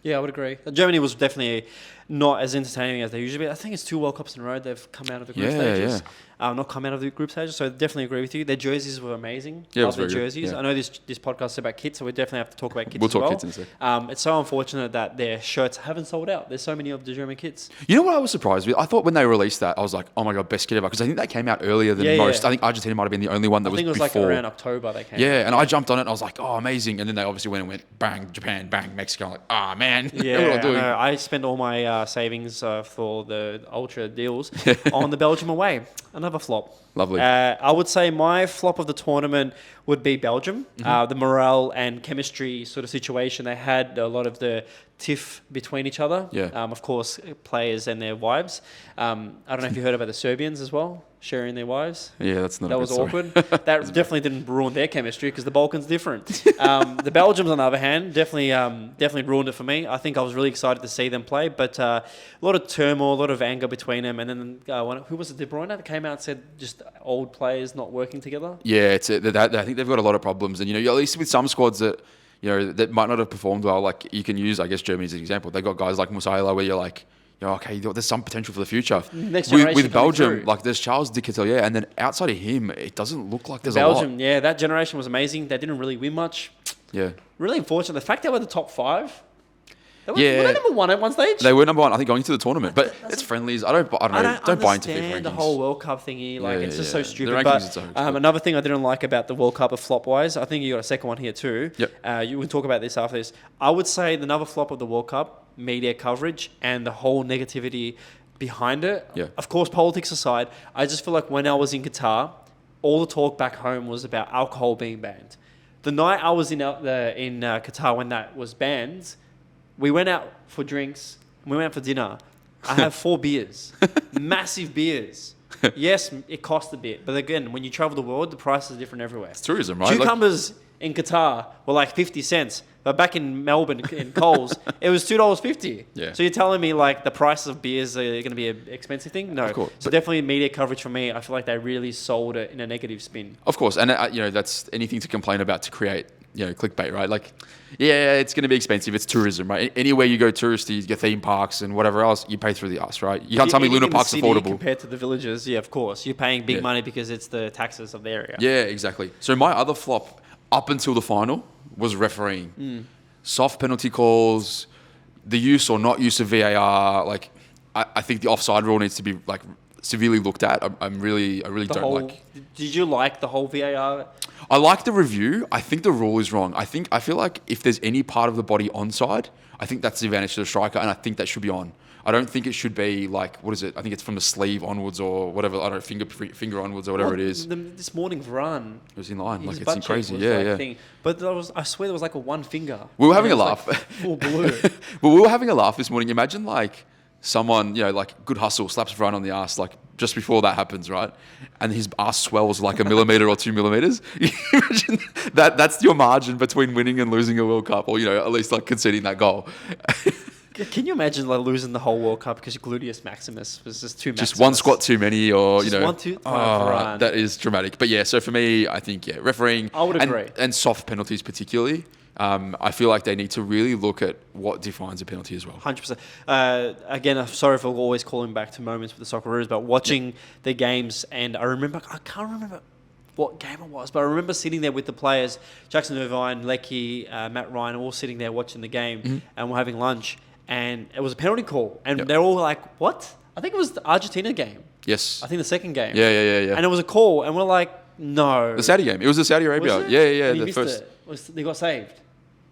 Yeah, I would agree. Germany was definitely not as entertaining as they usually be. I think it's 2 World Cups in a row they've come out of the group stages. Not come out of the group stages, so I definitely agree with you. Their jerseys were amazing. Yeah, Love their jerseys. Yeah. I know this podcast is about kits, so we definitely have to talk about kits We'll as well. talk kits in a sec. It's so unfortunate that their shirts haven't sold out. There's so many of the German kits. You know what I was surprised with? I thought when they released that, I was like, oh my God, best kit ever. Because I think they came out earlier than most. I think Argentina might have been the only one that was before. I think it was like around October they came out. Yeah, and I jumped on it and I was like, oh, amazing. And then they obviously went bang, Japan, bang, Mexico. I'm like, ah, man. Yeah, what am I doing? I spent all my savings for the Ultra deals on the Belgium away. Another flop. Lovely. I would say my flop of the tournament would be Belgium. The morale and chemistry sort of situation. They had a lot of the tiff between each other. Yeah. Of course, players and their wives. I don't know if you heard about the Serbians as well, sharing their wives. Yeah, that's not. That was awkward. That definitely didn't ruin their chemistry because the Balkans different. The Belgians, on the other hand, definitely ruined it for me. I think I was really excited to see them play, but a lot of turmoil, a lot of anger between them. And then who was it? De Bruyne that came out and said just old players not working together. Yeah, I think they've got a lot of problems, and at least with some squads that that might not have performed well, like you can use, I guess, Germany as an example. They got guys like Musiala where you're like, okay, there's some potential for the future. Next generation with Belgium, through. like there's Charles de Ketelaere, and then outside of him, it doesn't look like there's Belgium, a lot. yeah, that generation was amazing. They didn't really win much. Yeah. Really unfortunate. The fact they were the top 5. Were Yeah. they number 1 at one stage? They were number 1, I think, going into the tournament. But it's friendlies. I don't know. Don't buy into FIFA rankings. The whole World Cup thingy. Like, it's just so stupid. The rankings are so stupid. Another thing I didn't like about the World Cup of flop-wise, I think you got a second one here too. Yep. You can talk about this after this. I would say another flop of the World Cup, media coverage and the whole negativity behind it. Yeah. Of course, politics aside, I just feel like when I was in Qatar, all the talk back home was about alcohol being banned. The night I was in Qatar when that was banned, we went out for drinks. We went out for dinner. I have 4 beers, massive beers. Yes, it cost a bit, but again, when you travel the world, the price is different everywhere. It's tourism, right? Cucumbers in Qatar were like 50 cents, but back in Melbourne in Coles, it was $2.50. Yeah. So you're telling me like the price of beers are going to be an expensive thing? No. Of course. So definitely media coverage for me. I feel like they really sold it in a negative spin. Of course, and that's anything to complain about to create clickbait, right? Like, yeah, it's going to be expensive. It's tourism, right? Anywhere you go touristy, your theme parks and whatever else, you pay through the ass, right? You can't tell me Luna Park's affordable. Compared to the villages, yeah, of course. You're paying big money because it's the taxes of the area. Yeah, exactly. So my other flop up until the final was refereeing. Soft penalty calls, the use or not use of VAR. Like, I think the offside rule needs to be like severely looked at. I really don't like. Did you like the whole VAR? I like the review. I think the rule is wrong. I feel like if there's any part of the body onside, I think that's the advantage to the striker, and I think that should be on. I don't think it should be like, what is it? I think it's from the sleeve onwards or whatever. I don't know, finger onwards or whatever it is. This morning's run. It was in line. Like, it's crazy. Thing. But I swear there was like a one finger. We were having a laugh. Like full blue. But we were having a laugh this morning. Imagine like someone, like good hustle, slaps Varane on the ass, like just before that happens, right? And his ass swells like 1 millimeter or 2 millimeters. Imagine that's your margin between winning and losing a World Cup, or at least like conceding that goal. Can you imagine like losing the whole World Cup because your gluteus maximus was just too Just one squat too many, or just one too. That is dramatic. But yeah, so for me, I think refereeing. I would agree. And soft penalties particularly. I feel like they need to really look at what defines a penalty as well. 100%. Again, I'm sorry for always calling back to moments with the Socceroos, but watching the games, and I can't remember what game it was, but I remember sitting there with the players, Jackson Irvine, Lecky, Matt Ryan, all sitting there watching the game, and we're having lunch, and it was a penalty call, and they're all like, what? I think it was the Argentina game. Yes. I think the second game. Yeah. And it was a call, and we're like, no. The Saudi game. It was the Saudi Arabia. Was it? Yeah. And he missed it. They got saved.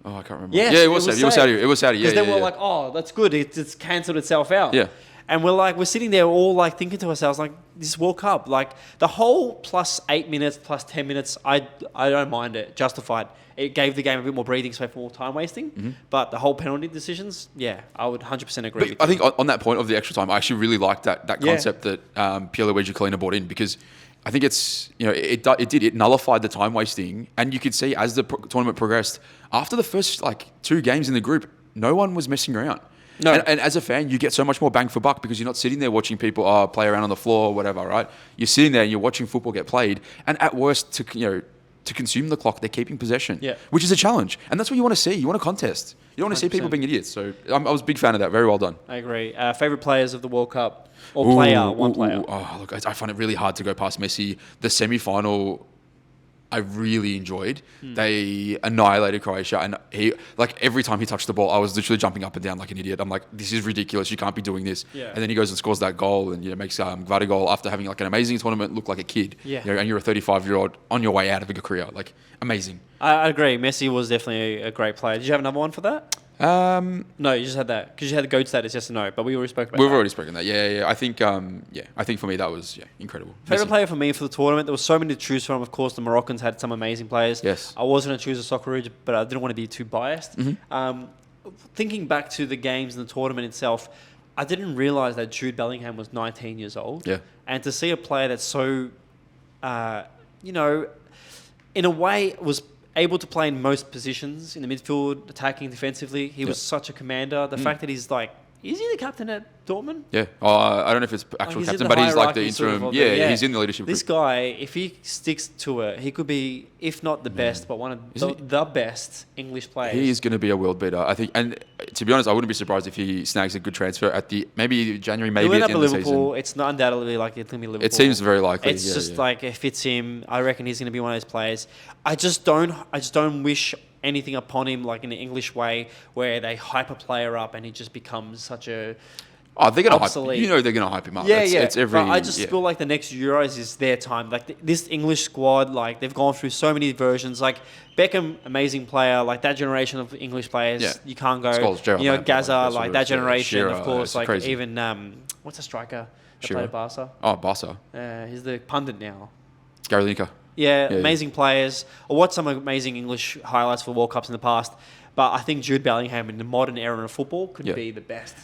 Oh, I can't remember. Yes, yeah, it was Saudi. It was Saudi. Yeah, because then we're like, oh, that's good. It's cancelled itself out. Yeah. And we're sitting there all like thinking to ourselves, like, this World Cup, like the whole plus 8 minutes, plus 10 minutes, I don't mind it, justified. It gave the game a bit more breathing space for more time wasting. But the whole penalty decisions, yeah, I would 100% agree with you. I think on that point of the extra time, I actually really liked that concept that Pierluigi Collina brought in, because I think it's, it nullified the time wasting, and you could see as the tournament progressed, after the first like 2 games in the group, no one was messing around. No. And as a fan, you get so much more bang for buck, because you're not sitting there watching people play around on the floor or whatever, right? You're sitting there and you're watching football get played, and at worst, to consume the clock, they're keeping possession, which is a challenge. And that's what you want to see. You want a contest. You don't want to see people being idiots. So I was a big fan of that. Very well done. I agree. Favourite players of the World Cup? Or one player? Oh, look, I find it really hard to go past Messi. The semi-final, I really enjoyed. They annihilated Croatia, and every time he touched the ball, I was literally jumping up and down like an idiot. I'm like, this is ridiculous. You can't be doing this. Yeah. And then he goes and scores that goal, and makes Gvardiol, after having like an amazing tournament, look like a kid. Yeah. And you're a 35-year-old on your way out of a career. Like, amazing. I agree. Messi was definitely a great player. Did you have another one for that? No, you just had that because you had the GOAT status, yes or no? But we already spoke about that. We've already spoken that. Yeah. I think for me that was incredible. Favorite player for me for the tournament, there was so many to choose from. Of course, the Moroccans had some amazing players. Yes. I was going to choose a Socceroos, but I didn't want to be too biased. Thinking back to the games and the tournament itself, I didn't realise that Jude Bellingham was 19 years old. Yeah. And to see a player that's so, in a way, was able to play in most positions in the midfield, attacking, defensively. He was such a commander. The fact that he's is he the captain at Dortmund? Yeah. I don't know if it's actual captain, but he's like the interim. Sort of he's in the leadership group. This guy, if he sticks to it, he could be, if not the best, but one of the best English players. He is going to be a world beater, I think. And to be honest, I wouldn't be surprised if he snags a good transfer at maybe January, maybe at the end of the season. It's not undoubtedly like it's going to be Liverpool. It seems very likely. It's just like if it's him, I reckon he's going to be one of those players. I just don't wish anything upon him like in an English way where they hype a player up and he just becomes such a they're going to hype. They're going to hype him up. It's every. But I just feel like the next Euros is their time. Like this English squad, like they've gone through so many versions. Like Beckham, amazing player. Like that generation of English players, you can't go. Scholes, Gaza, like that generation, Shearer, of course. Like crazy. even what's a striker that played at Barca? Oh, Barca. He's the pundit now. Gary Lineker. Yeah, amazing players. I watched some amazing English highlights for World Cups in the past, but I think Jude Bellingham in the modern era of football could be the best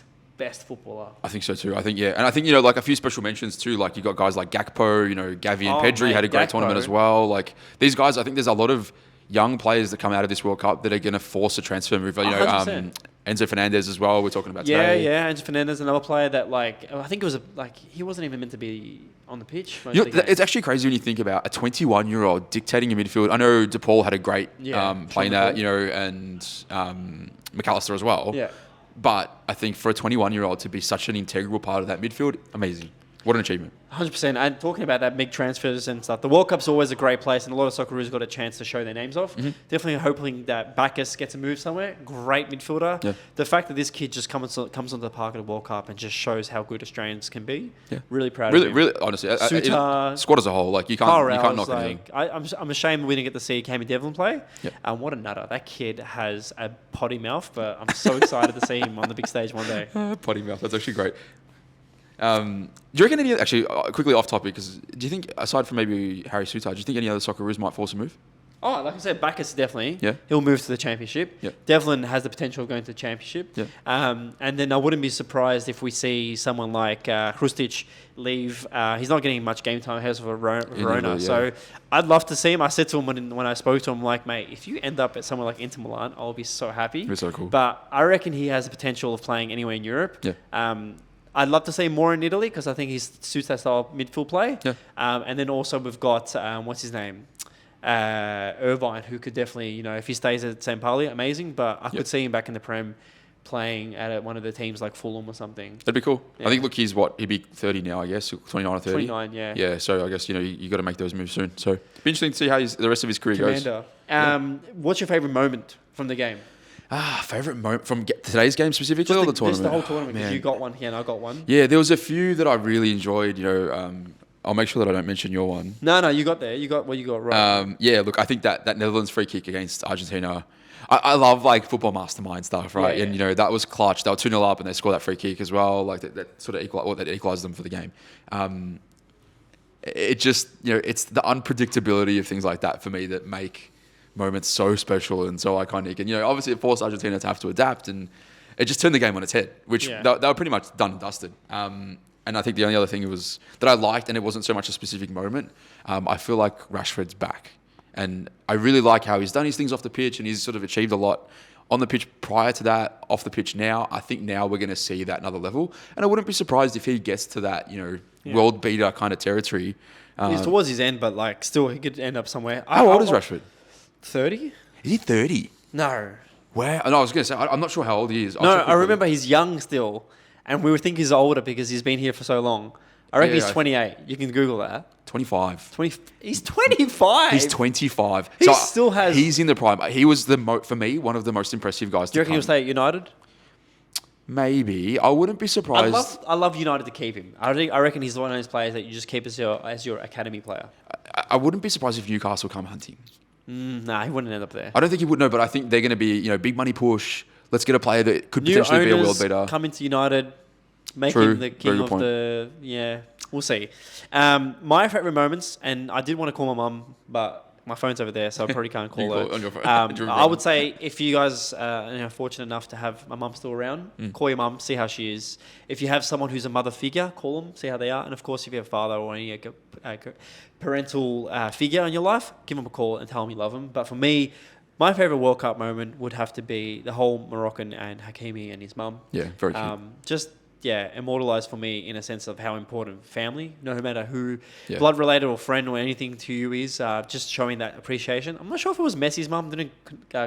footballer. I think so too. I think and I think like a few special mentions too. Like you got guys like Gakpo, Gavi and Pedri had a great tournament as well. Like these guys, I think there's a lot of young players that come out of this World Cup that are going to force a transfer move. Enzo Fernandez as well. We're talking about today. Yeah. Enzo Fernandez, another player that I think it was he wasn't even meant to be on the pitch. It's actually crazy when you think about a 21-year-old dictating a midfield. I know DePaul had a great playing that, and McAllister as well. Yeah. But I think for a 21-year-old to be such an integral part of that midfield, amazing. What an achievement. 100%. And talking about that big transfers and stuff, the World Cup's always a great place, and a lot of Socceroos got a chance to show their names off. Definitely hoping that Bacchus gets a move somewhere. Great midfielder. Yeah. The fact that this kid just comes onto the park at the World Cup and just shows how good Australians can be. Yeah. Really proud of him. Really, honestly. Squad as a whole, you can't knock anything. I'm ashamed we didn't get to see Cammy Devlin play. Yep. And what a nutter. That kid has a potty mouth, but I'm so excited to see him on the big stage one day. Potty mouth. That's actually great. Do you reckon actually, quickly off topic, because do you think, aside from maybe Harry Souttar, do you think any other Socceroos might force a move? Oh, like I said, Bacchus definitely. Yeah. He'll move to the championship. Yeah. Devlin has the potential of going to the championship. Yeah. And then I wouldn't be surprised if we see someone like Hrustic leave. He's not getting much game time ahead of Verona. So I'd love to see him. I said to him when I spoke to him, like, mate, if you end up at somewhere like Inter Milan, I'll be so happy. It'd be so cool. But I reckon he has the potential of playing anywhere in Europe. Yeah. I'd love to see more in Italy because I think he suits that style of midfield play. Yeah. And then also we've got, what's his name? Irvine, who could definitely, if he stays at St. Pauli, amazing. But I could see him back in the Prem playing at one of the teams like Fulham or something. That'd be cool. Yeah. I think, look, he'd be 30 now, I guess, 29 or 30. 29, yeah. Yeah, so I guess, you got to make those moves soon. So it'd be interesting to see how the rest of his career goes. What's your favourite moment from the game? Favourite moment from today's game specifically, or the tournament? Just the whole tournament, because you got one here and I got one. Yeah, there was a few that I really enjoyed. I'll make sure that I don't mention your one. No, you got there. You got what you got right. Yeah, look, I think that Netherlands free kick against Argentina, I love like football mastermind stuff, right? Yeah, And you know that was clutch. They were 2-0 up and they scored that free kick as well. Like that sort of that equalized them for the game. It just, you know, it's the unpredictability of things like that for me that make moments so special and so iconic. And you know, obviously it forced Argentina to have to adapt, and it just turned the game on its head, which they were pretty much done and dusted. And I think the only other thing was that I liked, and it wasn't so much a specific moment. I feel like Rashford's back. And I really like how he's done his things off the pitch, and he's sort of achieved a lot on the pitch prior to that, off the pitch now. I think now we're going to see that another level. And I wouldn't be surprised if he gets to that, you know, world beater kind of territory. He's towards his end, but like still he could end up somewhere. How old is Rashford? 30? Is he 30? No. Where? No, I was going to say, I'm not sure how old he is. No, I remember he's young still. And we would think he's older because he's been here for so long. I reckon he's 28. You can Google that. 25. He's 25. He's 25. He still has. He's in the prime. He was for me one of the most impressive guys. Do you reckon he'll stay at United? Maybe. I wouldn't be surprised. I love United to keep him. I reckon he's one of those players that you just keep as your academy player. I wouldn't be surprised if Newcastle come hunting. Nah, he wouldn't end up there. I don't think he would know, but I think they're going to be, you know, big money push. Let's get a player that could potentially be a world beater. Come into United, make him the king of the. Yeah, we'll see. My favourite moments, and I did want to call my mum, but my phone's over there, so I probably can't call her. On your phone. I would say if you guys are fortunate enough to have my mum still around, call your mum, see how she is. If you have someone who's a mother figure, call them, see how they are. And of course, if you have a father or any parental figure in your life, give them a call and tell them you love them. But for me, my favourite World Cup moment would have to be the whole Moroccan and Hakimi and his mum. Yeah, very cute. Immortalised for me in a sense of how important family, no matter who, blood related or friend or anything to you is, just showing that appreciation. I'm not sure if it was Messi's mum, didn't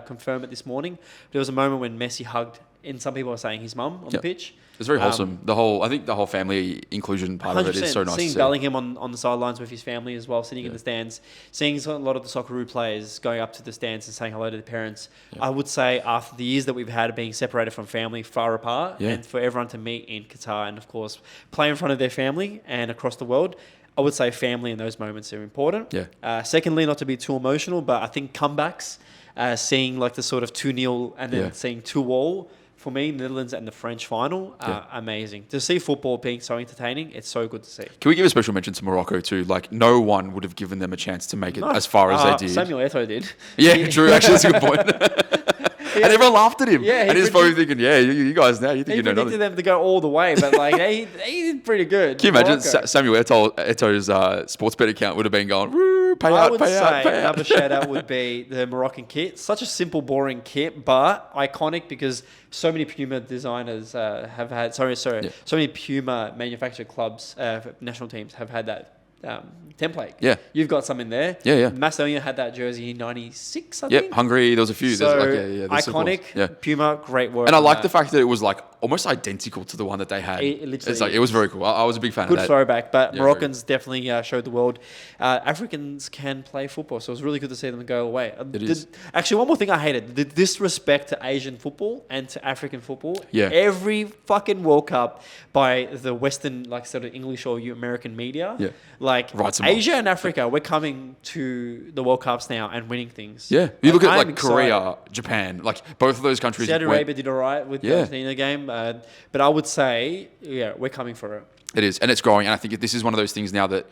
confirm it this morning. There was a moment when Messi hugged, and some people are saying his mum on the pitch. It's very wholesome. I think the whole family inclusion part of it is so nice. Seeing Bellingham on the sidelines with his family as well, sitting in the stands, seeing a lot of the Socceroo players going up to the stands and saying hello to their parents. I would say after the years that we've had of being separated from family far apart, and for everyone to meet in Qatar and of course play in front of their family and across the world, I would say family in those moments are important. Secondly, not to be too emotional, but I think comebacks, seeing like the sort of 2-0 and then seeing 2-2. For me, Netherlands and the French final are amazing. To see football being so entertaining, it's so good to see. Can we give a special mention to Morocco too? Like, no one would have given them a chance to make it as far as they did. Samuel Eto'o did. Yeah, true. Actually, that's a good point. And everyone laughed at him. Yeah, and he's probably thinking, you guys now, you think you know nothing. He predicted them to go all the way, but like he did pretty good. Can you imagine Samuel Eto'o's sports bet account would have been going, pay out. I would say another shout out would be the Moroccan kit. Such a simple, boring kit, but iconic because so many Puma designers have had. So many Puma manufactured clubs, national teams have had that template. Yeah. You've got some in there. Yeah. Macedonia had that jersey in 96, I think. Yep, Hungary, there was a few. So, iconic, Puma, great work. And I like the fact that it was like almost identical to the one that they had. It was very cool. I was a big fan of that. Good throwback, but Moroccans definitely showed the world Africans can play football, so it was really good to see them go away. Actually, one more thing I hated, the disrespect to Asian football and to African football. Yeah. Every fucking World Cup by the Western, like sort of English or American media. Yeah. Like Asia and Africa, we're coming to the World Cups now and winning things. Yeah. You look at like Korea, Japan, like both of those countries. Saudi Arabia did all right with the Argentina game. But I would say, we're coming for it. It is. And it's growing. And I think this is one of those things now that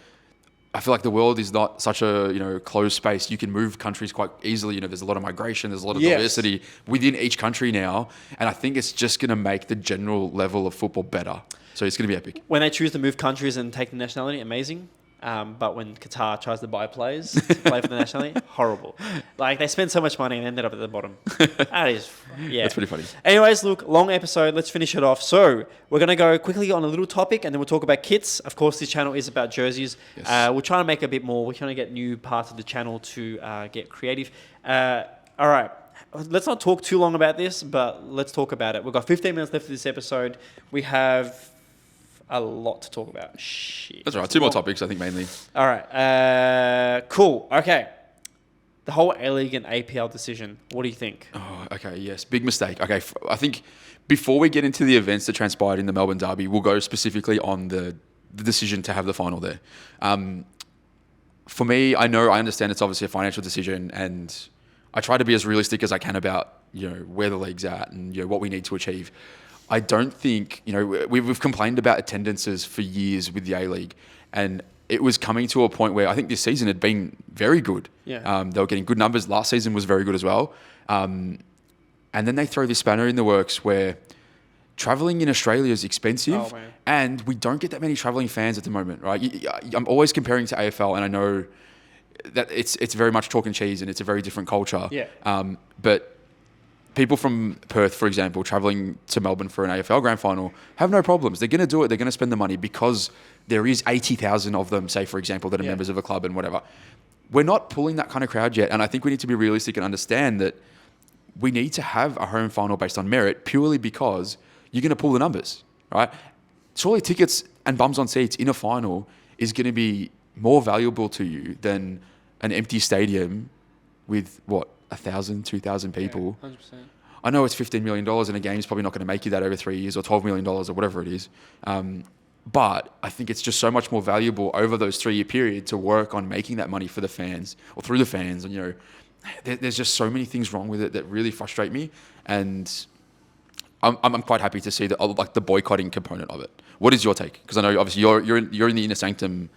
I feel like the world is not such a, closed space. You can move countries quite easily. There's a lot of migration. There's a lot of diversity within each country now. And I think it's just going to make the general level of football better. So it's going to be epic. When they choose to move countries and take the nationality, amazing. But when Qatar tries to buy players to play for the nationality, horrible. Like, they spent so much money and ended up at the bottom. That is, That's pretty funny. Anyways, look, long episode. Let's finish it off. So, we're going to go quickly on a little topic and then we'll talk about kits. Of course, this channel is about jerseys. Yes. We'll try to make a bit more. We're trying to get new parts of the channel to get creative. All right. Let's not talk too long about this, but let's talk about it. We've got 15 minutes left of this episode. We have a lot to talk about. Shit. That's right. Two more topics, I think, mainly. All right. Cool. Okay. The whole A-League and APL decision. What do you think? Oh, okay. Yes. Big mistake. Okay. I think before we get into the events that transpired in the Melbourne Derby, we'll go specifically on the decision to have the final there. For me, I understand it's obviously a financial decision, and I try to be as realistic as I can about, where the league's at and, what we need to achieve. I don't think, we've complained about attendances for years with the A-League, and it was coming to a point where I think this season had been very good. Yeah. They were getting good numbers. Last season was very good as well. And then they throw this spanner in the works where traveling in Australia is expensive, and we don't get that many traveling fans at the moment, right? I'm always comparing to AFL, and I know that it's very much chalk and cheese, and it's a very different culture. Yeah. But people from Perth, for example, traveling to Melbourne for an AFL grand final have no problems. They're going to do it. They're going to spend the money because there is 80,000 of them, say, for example, that are members of a club and whatever. We're not pulling that kind of crowd yet, and I think we need to be realistic and understand that we need to have a home final based on merit purely because you're going to pull the numbers, right? Surely tickets and bums on seats in a final is going to be more valuable to you than an empty stadium with, 1,000, 2,000 people. Yeah, 100%. I know it's $15 million and a game's probably not going to make you that over 3 years, or $12 million or whatever it is. But I think it's just so much more valuable over those 3-year period to work on making that money for the fans or through the fans. And, there's just so many things wrong with it that really frustrate me. And I'm quite happy to see the boycotting component of it. What is your take? Because I know obviously you're in the inner sanctum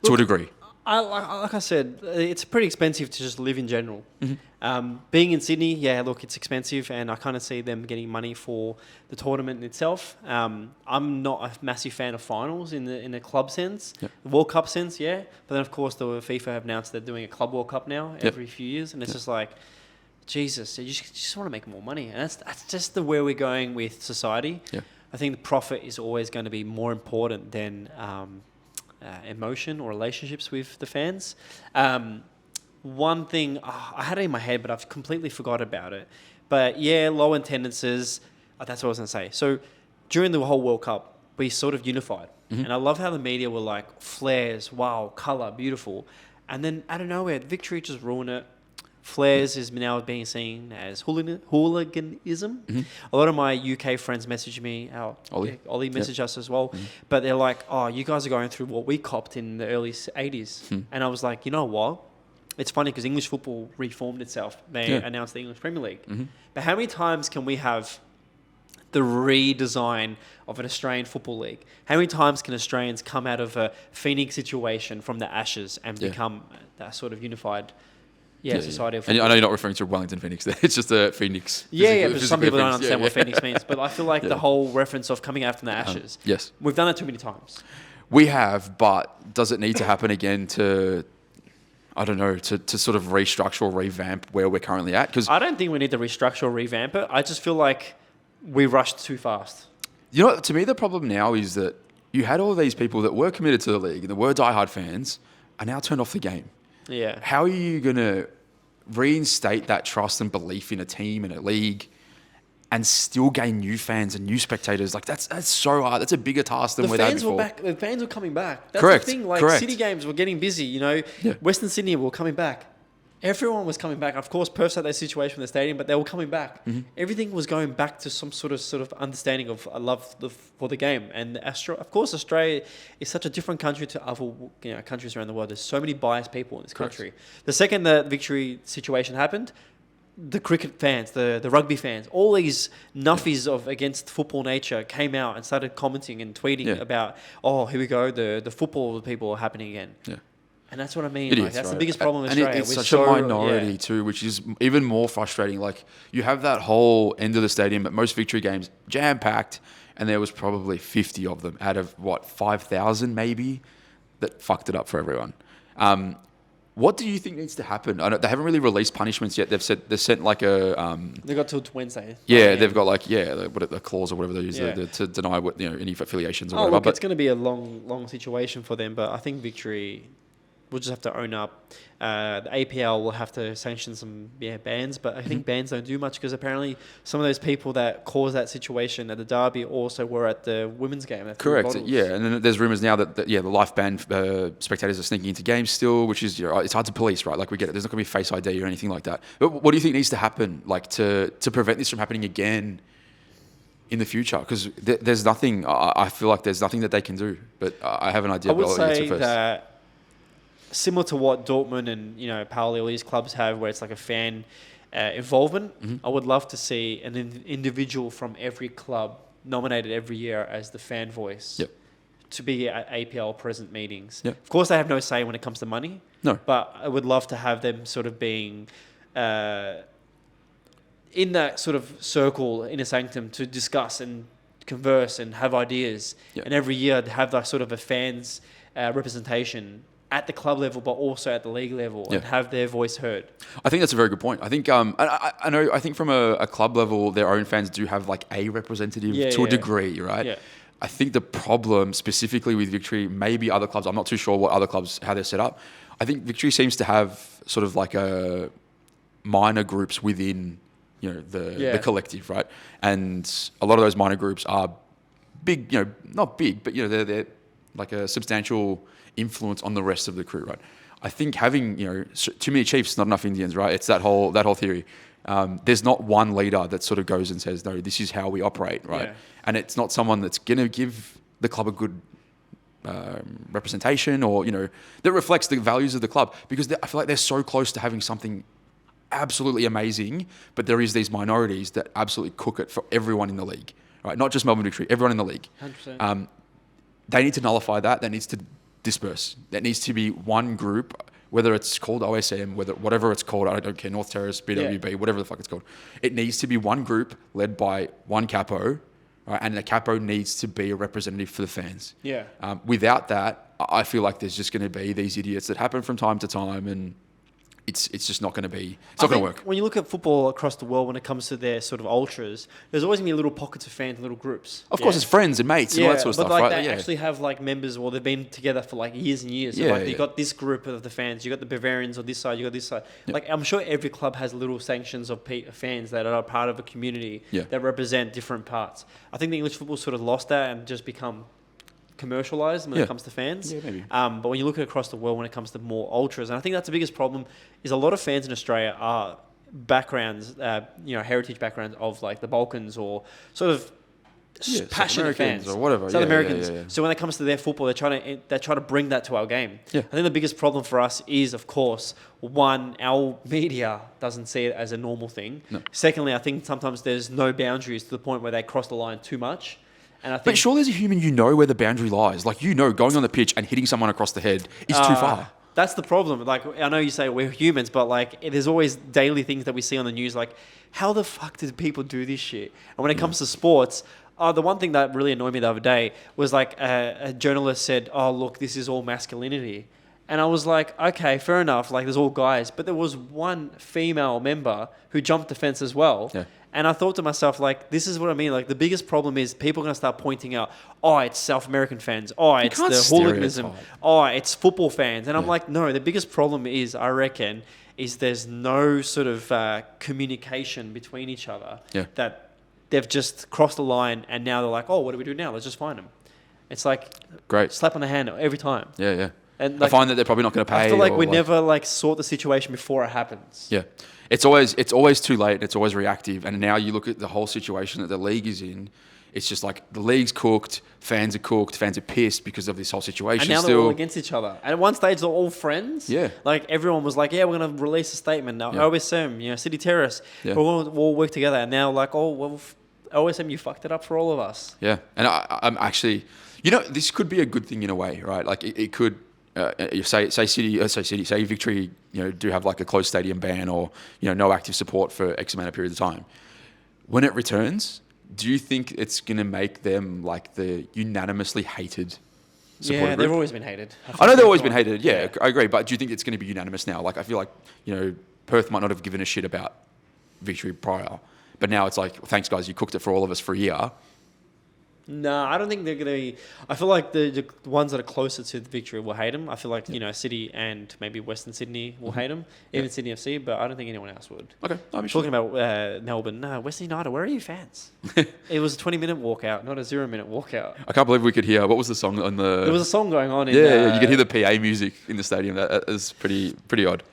to a degree. Like I said, it's pretty expensive to just live in general. Mm-hmm. Being in Sydney, it's expensive, and I kind of see them getting money for the tournament itself. I'm not a massive fan of finals in the club sense, the World Cup sense, but then of course the FIFA have announced they're doing a Club World Cup now every few years, and it's just like, Jesus, you just want to make more money, and that's just where we're going with society. I think the profit is always going to be more important than emotion or relationships with the fans. One thing, I had it in my head, but I've completely forgot about it. But low attendances, that's what I was going to say. So during the whole World Cup, we sort of unified. Mm-hmm. And I love how the media were like, flares, wow, colour, beautiful. And then out of nowhere, victory just ruined it. Flares is now being seen as hooliganism. Mm-hmm. A lot of my UK friends message me. Ollie messaged us as well. Mm-hmm. But they're like, oh, you guys are going through what we copped in the early 80s. Mm-hmm. And I was like, you know what? It's funny because English football reformed itself. They announced the English Premier League. Mm-hmm. But how many times can we have the redesign of an Australian football league? How many times can Australians come out of a Phoenix situation from the ashes and become that sort of unified society of football? And I know you're not referring to Wellington Phoenix there. It's just a Phoenix. But some people don't understand what Phoenix means. But I feel like the whole reference of coming out from the ashes. Yes. We've done that too many times. We have, but does it need to happen again to sort of restructure or revamp where we're currently at? Because I don't think we need to restructure or revamp it. I just feel like we rushed too fast. To me, the problem now is that you had all these people that were committed to the league and that were diehard fans are now turned off the game. Yeah. How are you going to reinstate that trust and belief in a team and a league and still gain new fans and new spectators? Like that's so hard. That's a bigger task than we've had before. The fans were coming back. That's Correct. the thing. Like Correct. City games were getting busy. Western Sydney were coming back. Everyone was coming back. Of course, Perth had their situation with the stadium, but they were coming back. Mm-hmm. Everything was going back to some sort of understanding of a love for the game. And of course, Australia is such a different country to other countries around the world. There's so many biased people in this country. The second the victory situation happened, the cricket fans, the rugby fans, all these nuffies of against football nature came out and started commenting and tweeting about, here we go, the football people are happening again. Yeah. And that's what I mean. That's the biggest problem in Australia. And it's such a minority too, which is even more frustrating. Like you have that whole end of the stadium at most victory games jam-packed, and there was probably 50 of them out of 5,000 maybe that fucked it up for everyone. What do you think needs to happen? They haven't really released punishments yet. They've sent like a. They got till Wednesday. Yeah, they've got a clause or whatever they use to deny any affiliations or whatever. Look, it's going to be a long situation for them, but I think victory. We'll just have to own up. The APL will have to sanction some bans, but I think bans don't do much because apparently some of those people that caused that situation at the derby also were at the women's game. Correct. Yeah, and then there's rumours now that the live ban spectators are sneaking into games still, which is it's hard to police, right? Like we get it. There's not going to be Face ID or anything like that. But what do you think needs to happen, like to prevent this from happening again in the future? Because there's nothing. I feel like there's nothing that they can do. But I have an idea. I would say that. Similar to what Dortmund and Pauli, all these clubs have, where it's like a fan involvement. I would love to see an individual from every club nominated every year as the fan voice to be at APL present meetings. Of course, they have no say when it comes to money. No. But I would love to have them sort of being in that sort of circle, inner sanctum, to discuss and converse and have ideas. And every year have that sort of a fans representation at the club level, but also at the league level, and have their voice heard. I think that's a very good point. I think I know. I think from a club level, their own fans do have like a representative to a degree, right? Yeah. I think the problem specifically with Victory, maybe other clubs, I'm not too sure what other clubs, how they're set up. I think Victory seems to have sort of like a minor groups within, the collective, right? And a lot of those minor groups are big, not big, but they're like a substantial influence on the rest of the crew, right? I think having, too many chiefs, not enough Indians, right? It's that whole theory. There's not one leader that sort of goes and says, no, this is how we operate, right? And it's not someone that's going to give the club a good representation or, that reflects the values of the club, because I feel like they're so close to having something absolutely amazing, but there is these minorities that absolutely cook it for everyone in the league, right? Not just Melbourne Victory, everyone in the league. 100%. They need to nullify that. That needs to disperse. That needs to be one group, whether it's called OSM, whatever it's called, I don't care, North Terrace, BWB, whatever the fuck it's called. It needs to be one group led by one capo, right? And the capo needs to be a representative for the fans. Without that, I feel like there's just going to be these idiots that happen from time to time, and it's just not going to be, it's not going to work. When you look at football across the world, when it comes to their sort of ultras, there's always going to be little pockets of fans, little groups. Of course, it's friends and mates and all that sort of stuff, but right? They actually have like members, or they've been together for like years and years. So you got this group of the fans, you got the Bavarians on this side, you got this side. Like, I'm sure every club has little sanctions of fans that are part of a community that represent different parts. I think the English football sort of lost that and just become commercialized when it comes to fans. Maybe. But when you look at across the world, when it comes to more ultras, and I think that's the biggest problem, is a lot of fans in Australia are backgrounds, heritage backgrounds of like the Balkans, or sort of passionate fans or whatever, South Americans. So when it comes to their football, they try to bring that to our game. I think the biggest problem for us is, of course, one, our media doesn't see it as a normal thing. Secondly, I think sometimes there's no boundaries to the point where they cross the line too much. But surely as a human, where the boundary lies. Like, going on the pitch and hitting someone across the head is too far. That's the problem. Like, I know you say we're humans, but like, there's always daily things that we see on the news. Like, how the fuck do people do this shit? And when it comes to sports, the one thing that really annoyed me the other day was like a journalist said, "Oh, look, this is all masculinity." And I was like, okay, fair enough. Like, there's all guys, but there was one female member who jumped the fence as well. And I thought to myself, like, this is what I mean. Like, the biggest problem is people are going to start pointing out, oh, it's South American fans. Oh, it's the hooliganism. Oh, it's football fans. And I'm like, no, the biggest problem is, I reckon, is there's no sort of communication between each other. That they've just crossed the line, and now they're like, oh, what do we do now? Let's just find them. It's like, great slap on the hand every time. And like, I find that they're probably not going to pay. I feel like we never like sort the situation before it happens. It's always too late. It's always reactive. And now you look at the whole situation that the league is in. It's just like the league's cooked, fans are pissed because of this whole situation. And now they're all against each other. And at one stage, they're all friends. Like, everyone was like, we're going to release a statement. Now, OSM, City Terrace, we'll all work together. And now, like, oh, well, OSM, you fucked it up for all of us. And I'm actually, this could be a good thing in a way, right? Like, it could. Say Victory, do have like a closed stadium ban, or no active support for X amount of period of time. When it returns, do you think it's going to make them like the unanimously hated supporter group? They've always been hated. I know they've always been hated. Yeah, I agree. But do you think it's going to be unanimous now? Like, I feel like Perth might not have given a shit about Victory prior, but now it's like, thanks guys, you cooked it for all of us for a year. No, I don't think they're going to be... I feel like the ones that are closer to the Victory will hate them. I feel like, City and maybe Western Sydney will hate them, even Sydney FC, but I don't think anyone else would. Okay. Talking about Melbourne, no, Western United, where are you fans? It was a 20-minute walkout, not a 0-minute walkout. I can't believe we could hear... What was the song on the... There was a song going on. You could hear the PA music in the stadium. That is pretty odd.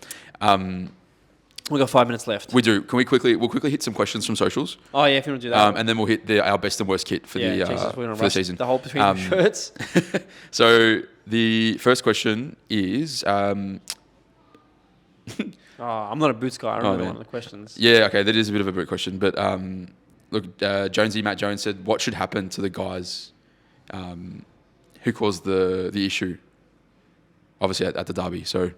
We've got 5 minutes left. We do. We'll quickly hit some questions from socials. Oh, yeah, if you want to do that. And then we'll hit our best and worst kit for the season. The whole between the shirts. So the first question is, Oh, I'm not a boots guy. I don't really want the questions. Yeah, okay, that is a bit of a boot question. But look, Matt Jones said, what should happen to the guys who caused the issue, obviously at the derby? So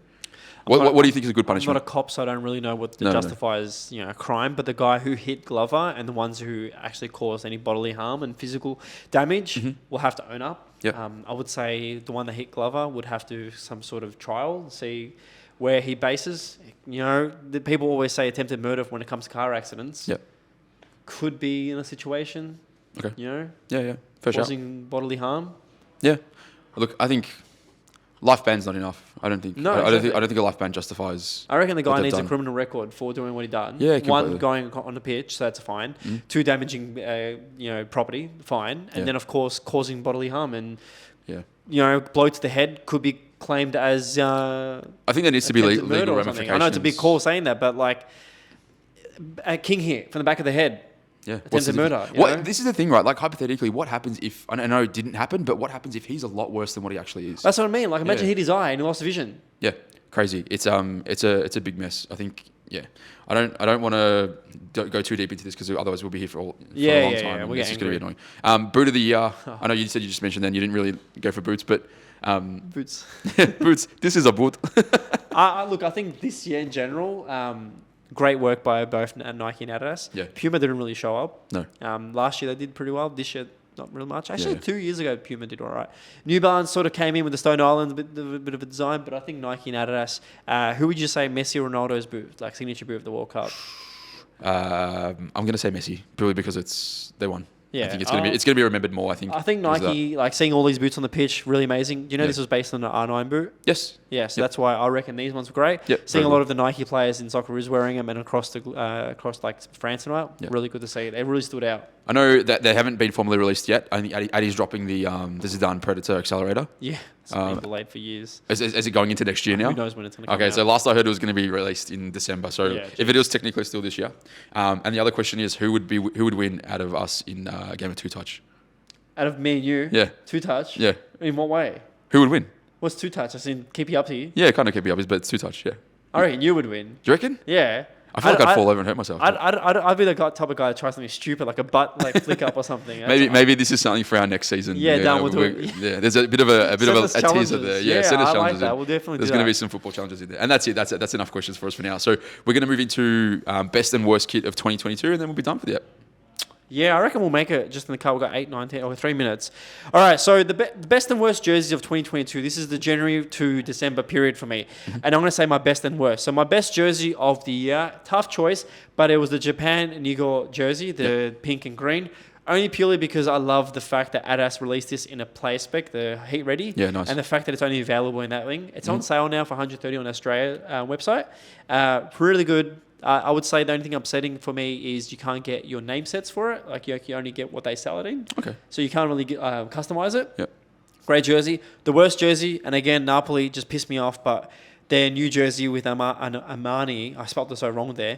what do you think is a good punishment? I'm not a cop, so I don't really know what justifies a crime. But the guy who hit Glover and the ones who actually caused any bodily harm and physical damage will have to own up. Yep. I would say the one that hit Glover would have to do some sort of trial and see where he bases. The people always say attempted murder when it comes to car accidents. Yep. Could be in a situation. Okay. Yeah. For sure. Causing bodily harm. Yeah. Look, I think life ban's not enough. I don't think. No, I exactly. don't think a life ban justifies. I reckon the guy needs done. a criminal record for doing what he done. Yeah, completely. One, going on the pitch, so that's fine. 2, damaging, property, fine. And then, of course, causing bodily harm and, blow to the head could be claimed as. I think there needs to be legal ramifications. I know it's a big call saying that, but like a king hit from the back of the head. Yeah, attempted murder. This is the thing, right? Like hypothetically, what happens if I know it didn't happen, but what happens if he's a lot worse than what he actually is? That's what I mean. Like imagine he hit his eye and he lost vision. Yeah, crazy. It's a big mess. I think. Yeah, I don't want to go too deep into this because otherwise we'll be here for a long time. Yeah, It's just going to be annoying. Boot of the year. I know you said you just mentioned then you didn't really go for boots, but boots. Boots. This is a boot. Look, I think this year in general. Great work by both Nike and Adidas. Yeah. Puma didn't really show up. No. Last year they did pretty well. This year, not real much. Actually, 2 years ago, Puma did all right. New Balance sort of came in with the Stone Island, a bit of a design, but I think Nike and Adidas. Who would you say Messi or Ronaldo's boot, like signature boot of the World Cup? I'm going to say Messi, purely because they won. Yeah, I think it's going to be remembered more. I think Nike, like seeing all these boots on the pitch, really amazing. Do you know this was based on an R9 boot? Yes. Yeah, so that's why I reckon these ones were great. Yep, seeing a lot of the Nike players in Socceroos wearing them and across like France and all, really good to see. They really stood out. I know that they haven't been formally released yet. I think Adi's dropping the Zidane Predator Accelerator. Yeah, it's been delayed for years. Is it going into next year now? Who knows when it's going to come out. Okay, so last I heard it was going to be released in December. So if it is technically still this year. And the other question is who would win out of us in a game of 2-touch? Out of me and you? Yeah. 2-touch? Yeah. In what way? Who would win? What's 2-touch? I mean, keep you up here. Yeah, kind of keep you up, but it's 2-touch, yeah. I reckon you would win. Do you reckon? Yeah. I feel like I'd fall over and hurt myself. I'd be the type of guy that tries something stupid, like a butt flick up or something. Maybe this is something for our next season. Yeah, Dan, we'll do it. Yeah, there's a bit of a teaser there. Yeah, send us I challenges. like that. We'll definitely There's do going to that. be some football challenges in there. And that's it. That's enough questions for us for now. So we're going to move into best and worst kit of 2022, and then we'll be done for the app. Yeah, I reckon we'll make it just in the car. We've got 8, 9, 10, or 3 minutes. All right, so the best and worst jerseys of 2022. This is the January to December period for me. And I'm going to say my best and worst. So my best jersey of the year, tough choice, but it was the Japan Nigo jersey, the pink and green. Only purely because I love the fact that Adidas released this in a player spec, the Heat Ready. Yeah, nice. And the fact that it's only available in that thing. It's on sale now for $130 on Australia website. Really good. I would say the only thing upsetting for me is you can't get your name sets for it. Like you only get what they sell it in. Okay. So you can't really customize it. Yep. Great jersey. The worst jersey, and again, Napoli just pissed me off, but their new jersey with Armani, I spelled this so wrong there,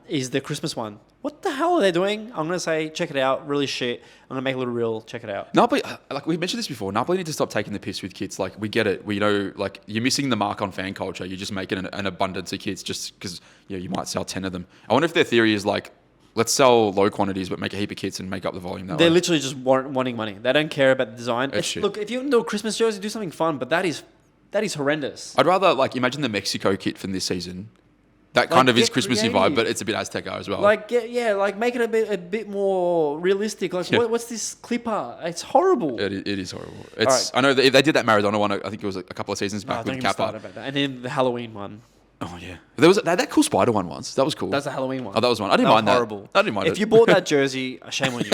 is the Christmas one. What the hell are they doing? I'm going to say, check it out. Really shit. I'm going to make a little reel. Check it out. Napoli, like we mentioned this before, Napoli need to stop taking the piss with kits. Like, we get it. We know, like, you're missing the mark on fan culture. You're just making an abundance of kits just because, you might sell 10 of them. I wonder if their theory is like, let's sell low quantities but make a heap of kits and make up the volume that way. They're literally just wanting money. They don't care about the design. Look, if you want to do a Christmas jersey, do something fun, but that is horrendous. I'd rather, imagine the Mexico kit from this season. That kind of is Christmassy vibe, but it's a bit Azteca as well. Make it a bit more realistic. What's this clipper? It's horrible. It is horrible. Right. I know they did that Maradona one. I think it was a couple of seasons back with Kappa. And then the Halloween one. Oh yeah, there was that cool spider one once. That was cool. That's the Halloween one. Oh, that was one. I didn't mind that. Horrible. I didn't mind it. If you bought that jersey, shame on you.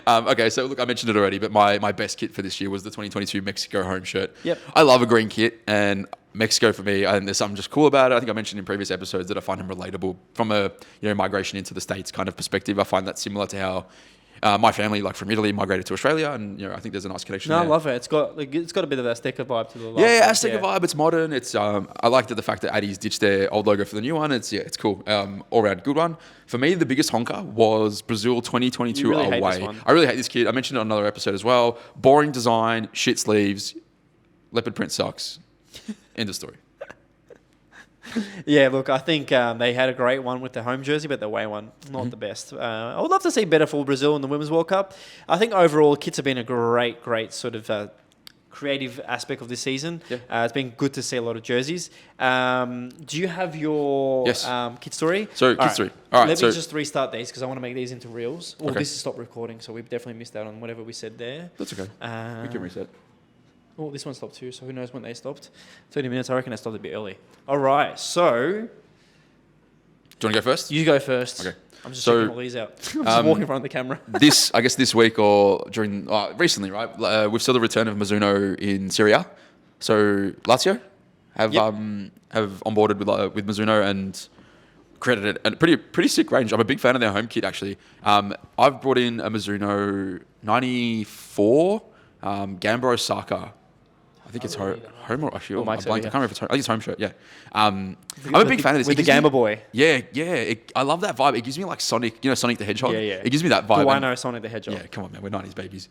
Okay, so look, I mentioned it already, but my best kit for this year was the 2022 Mexico home shirt. Yep. I love a green kit, and Mexico for me, and there's something just cool about it. I think I mentioned in previous episodes that I find them relatable from a migration into the States kind of perspective. I find that similar to how my family, from Italy, migrated to Australia, and I think there's a nice connection. No, there. I love it. It's got a bit of Azteca vibe to the life. Yeah, Azteca vibe. It's modern. It's I liked the fact that Adi's ditched their old logo for the new one. It's cool. All round good one. For me, the biggest honker was Brazil 2022 really away. Hate this one. I really hate this kit. I mentioned it on another episode as well. Boring design, shit sleeves, leopard print sucks. End of story. Yeah, look, I think they had a great one with the home jersey, but the away one, not the best. I would love to see better for Brazil in the Women's World Cup. I think overall, kits have been a great sort of creative aspect of this season. Yeah. It's been good to see a lot of jerseys. Do you have your kit story? So, kit story. All right. Let me just restart these because I want to make these into reels. Oh, this is stop recording, so we've definitely missed out on whatever we said there. That's okay. We can reset. Oh, this one stopped too, so who knows when they stopped. 30 minutes, I reckon they stopped a bit early. All right, so... Do you want to go first? You go first. Okay. I'm just checking all these out. I'm just walking in front of the camera. This week or during... recently, right? We've saw the return of Mizuno in Serie A. So, Lazio have onboarded with Mizuno and created a pretty sick range. I'm a big fan of their home kit, actually. I've brought in a Mizuno 94 Gambro Saka. I think it's home or actually. I can't remember if it's home. I think it's home shirt. Yeah. I'm a big fan of this. With the Gamma Boy. Yeah. I love that vibe. It gives me like Sonic. You know, Sonic the Hedgehog. Yeah. It gives me that vibe. Do I know Sonic the Hedgehog? Yeah. Come on, man. We're 90s babies.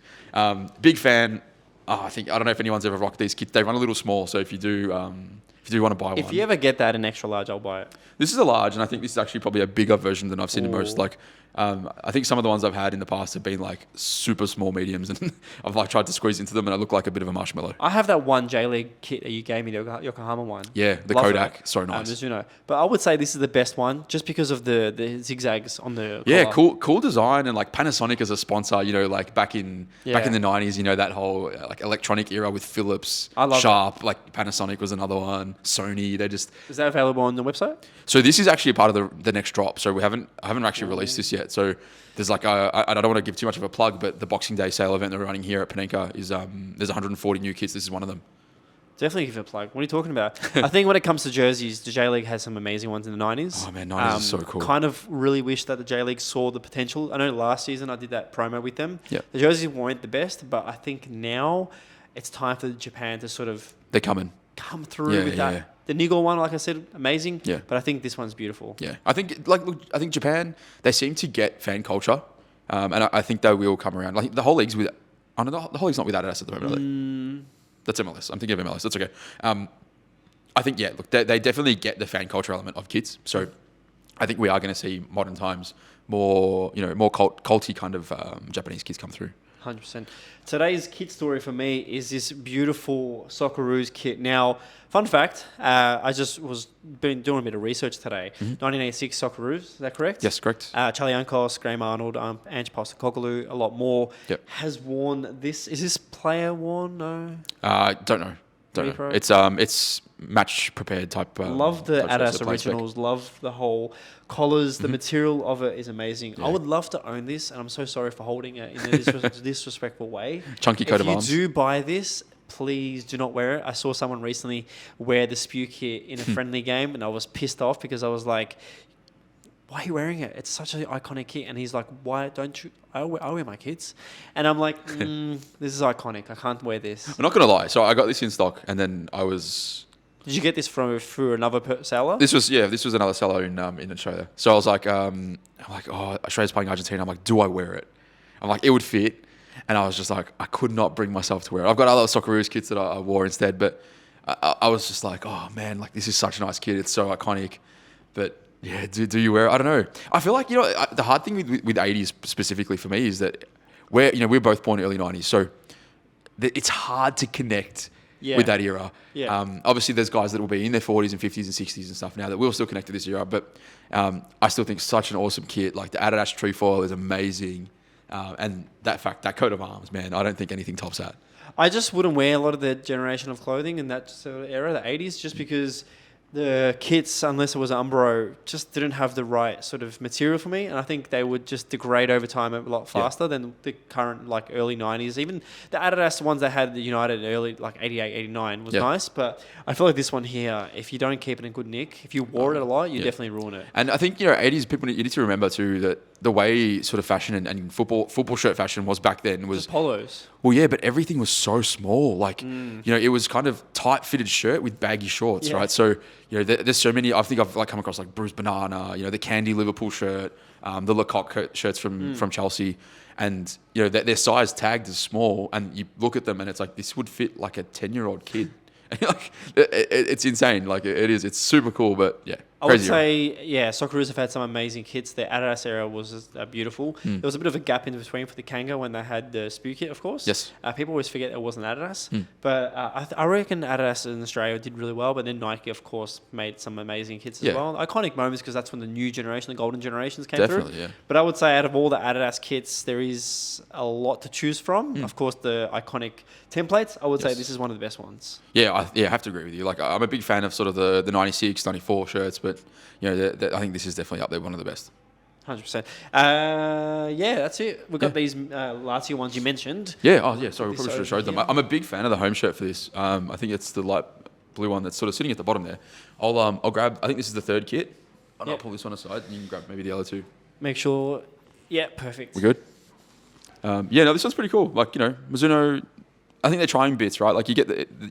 Big fan. I don't know if anyone's ever rocked these kits. They run a little small, so if you do want to buy one, if you ever get that in extra large, I'll buy it. This is a large, and I think this is actually probably a bigger version than I've seen in most. Like, I think some of the ones I've had in the past have been like super small mediums, and I've like tried to squeeze into them, and I look like a bit of a marshmallow. I have that one J-League kit that you gave me, the Yokohama one. Yeah, the Love Kodak, so nice. Mizuno. But I would say this is the best one, just because of the zigzags on the collar. Cool design, and like Panasonic as a sponsor. You know, like back in the 90s, you know, that whole like electronic era with Philips, Sharp, like Panasonic was another one. Sony, they just... Is that available on the website? So this is actually a part of the next drop. So I haven't actually released this yet. So there's like I don't want to give too much of a plug, but the Boxing Day sale event that we're running here at Panenka is there's 140 new kits. This is one of them. Definitely give it a plug. What are you talking about? I think when it comes to jerseys, the J-League has some amazing ones in the 90s. Oh man, 90s is so cool. Kind of really wish that the J-League saw the potential. I know last season I did that promo with them. Yeah. The jerseys weren't the best, but I think now it's time for Japan to sort of... They're coming. Come through with that. Yeah. The Nigel one, like I said, amazing. Yeah. But I think this one's beautiful. Yeah. I think Japan, they seem to get fan culture. And I think they will come around. Like the whole league's with... I don't know, the whole league's not with Adidas at the moment, That's MLS. I'm thinking of MLS. That's okay. I think, look, they definitely get the fan culture element of kids. So I think we are going to see modern times more culty kind of Japanese kids come through. 100%. Today's kit story for me is this beautiful Socceroos kit. Now, fun fact, I just been doing a bit of research today. 1986 Socceroos, is that correct? Yes, correct. Charlie Uncos, Graham Arnold, Ange Postecoglou, a lot more. Yep. Has worn this. Is this player worn? No. Don't know. It's match prepared type. Love the Adidas originals. Love the whole collars. The material of it is amazing. Yeah. I would love to own this, and I'm so sorry for holding it in a disrespectful way. Chunky coat of arms. If you do buy this, please do not wear it. I saw someone recently wear the Spew kit in a friendly game, and I was pissed off because I was like, why are you wearing it? It's such an iconic kit. And he's like, why don't you? I wear my kids. And I'm like, this is iconic. I can't wear this. I'm not going to lie. So I got this in stock, and then I was... Did you get this through another seller? This was another seller in Australia. So I was like, Australia's playing Argentina. I'm like, do I wear it? I'm like, it would fit. And I was just like, I could not bring myself to wear it. I've got other Socceroos kits that I wore instead, but I was just like, oh man, like this is such a nice kit. It's so iconic. But yeah, do you wear it? I don't know. I feel like, the hard thing with 80s specifically for me is that we're both born early 90s. So it's hard to connect with that era. Yeah. Obviously, there's guys that will be in their 40s and 50s and 60s and stuff now that will still connect to this era. But I still think such an awesome kit. Like the Adidas trefoil is amazing. And that coat of arms, man, I don't think anything tops that. I just wouldn't wear a lot of the generation of clothing in that sort of era, the 80s, just because the kits, unless it was Umbro, just didn't have the right sort of material for me. And I think they would just degrade over time a lot faster than the current, like, early 90s. Even the Adidas ones that had the United early, like 88, 89 was nice. But I feel like this one here, if you don't keep it in good nick, if you wore it a lot, you definitely ruin it. And I think, 80s people, you need to remember too that the way sort of fashion and football shirt fashion was back then was... Just polos. Well, yeah, but everything was so small. Like, it was kind of tight-fitted shirt with baggy shorts, right? So, there's so many... I think I've come across like Bruce Banana, the Candy Liverpool shirt, the Lecoq shirts from Chelsea. And, their size tagged as small. And you look at them and it's like, this would fit like a 10-year-old kid. Like, it's insane. Like it is. It's super cool, but yeah. I would say, yeah, Socceroos have had some amazing kits. Their Adidas era was beautiful. There was a bit of a gap in between for the Kanga when they had the Spew kit, of course. Yes. People always forget it wasn't Adidas. But I reckon Adidas in Australia did really well. But then Nike, of course, made some amazing kits as well. Iconic moments because that's when the new generation, the golden generations came through. Definitely, yeah. But I would say out of all the Adidas kits, there is a lot to choose from. Of course, the iconic templates, I would say this is one of the best ones. Yeah, I have to agree with you. Like, I'm a big fan of sort of the 96, 94 shirts, but you know, I think this is definitely up there, one of the best. 100%. Yeah, that's it. We've got these Lazio ones you mentioned. Yeah. Oh, yeah. Sorry, we probably should have showed them. I'm a big fan of the home shirt for this. I think it's the light blue one that's sort of sitting at the bottom there. I'll grab. I think this is the third kit. I'll pull this one aside, and you can grab maybe the other two. Make sure. Yeah, perfect. We're good. Yeah, no, this one's pretty cool. Like, you know, Mizuno, I think they're trying bits, right? Like you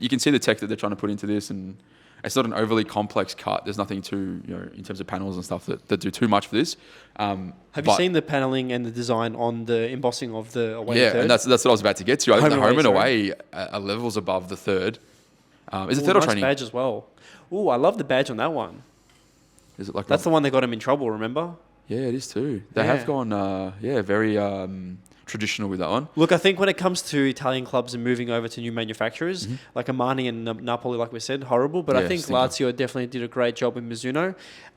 can see the tech that they're trying to put into this, and it's not an overly complex cut. There's nothing too, you know, in terms of panels and stuff that do too much for this. Have you seen the paneling and the design on the embossing of the away third? Yeah, and that's what I was about to get to. I think the home and away are levels above the third. Is it third or training? Badge as well. Ooh, I love the badge on that one. Is it like that's the one that got him in trouble? Remember? Yeah, it is too. They have gone, very traditional with that one. Look, I think when it comes to Italian clubs and moving over to new manufacturers, like Armani and Napoli, like we said, horrible. But I think Lazio definitely did a great job with Mizuno.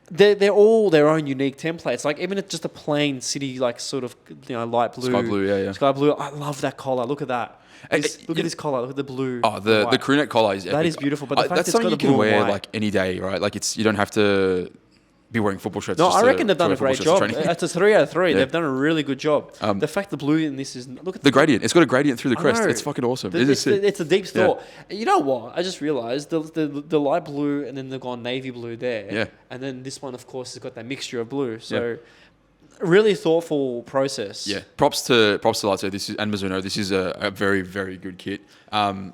They're all their own unique templates. Like even if just a plain city, like sort of light blue, sky blue, sky blue. I love that collar. Look at that. Look at this collar. Look at the blue. Oh, the crew neck collar is epic. That is beautiful. But the fact that's something you can wear like any day, right? Like you don't have to be wearing football shirts. No, I reckon they've done a great job. It's a 3 out of 3. Yeah. They've done a really good job. The fact the blue in this is... Look at the gradient. It's got a gradient through the crest. It's fucking awesome. It's a deep thought. Yeah. You know what? I just realised the light blue and then they've gone navy blue there. Yeah. And then this one, of course, has got that mixture of blue. So... really thoughtful process. Yeah, props to Lazio. This is and Mizuno. This is a very, very good kit.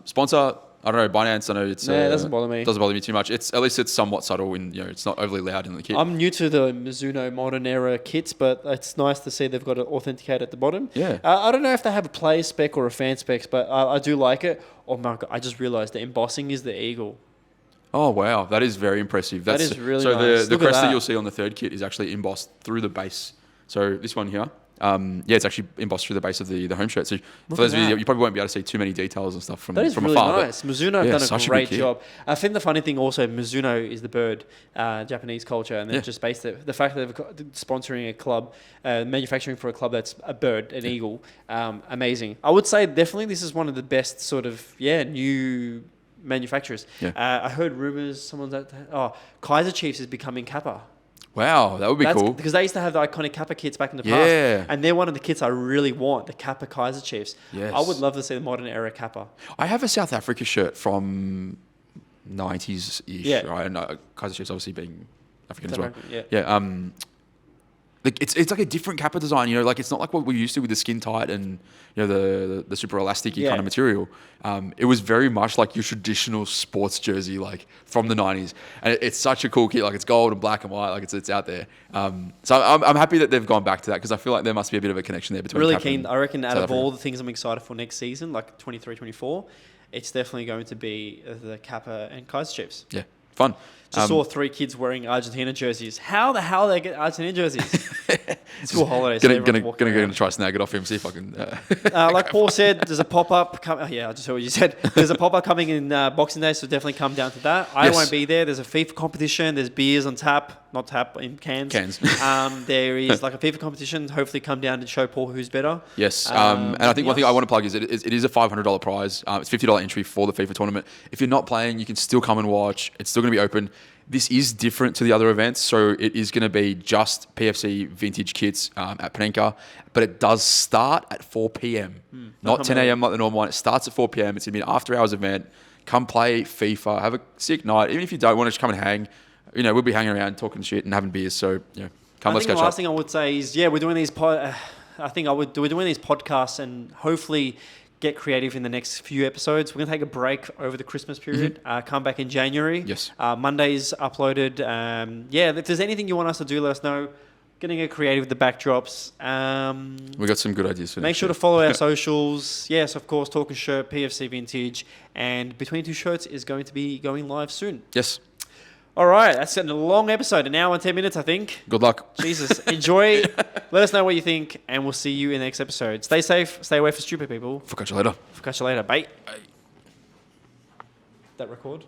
Sponsor, I don't know, Binance. I know it's. It doesn't bother me. Doesn't bother me too much. At least it's somewhat subtle, and it's not overly loud in the kit. I'm new to the Mizuno modern era kits, but it's nice to see they've got it authenticated at the bottom. Yeah. I don't know if they have a player spec or a fan specs, but I do like it. Oh my god! I just realised the embossing is the eagle. Oh wow, that is very impressive. That is really nice. So the crest that you'll see on the third kit is actually embossed through the base. So this one here, it's actually embossed through the base of the home shirt. So for those of you, you probably won't be able to see too many details and stuff from afar. That is really nice. Mizuno have done a great job. I think the funny thing also, Mizuno is the bird, Japanese culture, and they've just based it. The fact that they've sponsoring a club, manufacturing for a club that's a bird, an eagle, amazing. I would say definitely this is one of the best sort of, new manufacturers. Yeah. I heard rumours, Kaiser Chiefs is becoming Kappa. Wow, that would be cool. Because they used to have the iconic Kappa kits back in the past. And they're one of the kits I really want, the Kappa Kaiser Chiefs. Yes. I would love to see the modern era Kappa. I have a South Africa shirt from 90s-ish, right? And Kaiser Chiefs obviously being African as well. It's like a different Kappa design, like it's not like what we're used to with the skin tight and the super elasticy kind of material. It was very much like your traditional sports jersey, like from the 90s, and it's such a cool kit. Like it's gold and black and white, like it's out there. So I'm happy that they've gone back to that because I feel like there must be a bit of a connection there between. Really keen. I reckon out of all the things I'm excited for next season, like 23-24, it's definitely going to be the Kappa and Kaiser Chiefs. Yeah, fun. Just saw 3 kids wearing Argentina jerseys. How the hell they get Argentina jerseys? School holidays. Gonna try snag it off him. See if I can. Like Paul said, there's a pop up. I just heard what you said. There's a pop up coming in Boxing Day, so definitely come down to that. I won't be there. There's a FIFA competition. There's beers on tap, not tap in cans. There is like a FIFA competition. Hopefully, come down and show Paul who's better. Yes. And I think one thing I want to plug is it is a $500 prize. It's $50 entry for the FIFA tournament. If you're not playing, you can still come and watch. It's still going to be open. This is different to the other events, so it is going to be just PFC vintage kits at Panenka, but it does start at 4 p.m. Not 10 a.m. like the normal one. It starts at 4 p.m. It's going to be an after-hours event. Come play FIFA, have a sick night. Even if you don't want to just come and hang, we'll be hanging around talking shit and having beers. So come, let's catch up. The last thing I would say is, we're doing these. We're doing these podcasts and hopefully get creative in the next few episodes. We're going to take a break over the Christmas period, come back in January. Yes. Monday's uploaded. If there's anything you want us to do, let us know. getting creative with the backdrops. We got some good ideas for Make sure to follow our socials. Yes, of course, Talking Shirt, PFC Vintage, and Between Two Shirts is going to be going live soon. Yes. All right, that's a long episode, an hour and 10 minutes, I think. Good luck. Jesus, enjoy. Let us know what you think, and we'll see you in the next episode. Stay safe, stay away from stupid people. Catch you later. Catch you later. Bye. That record?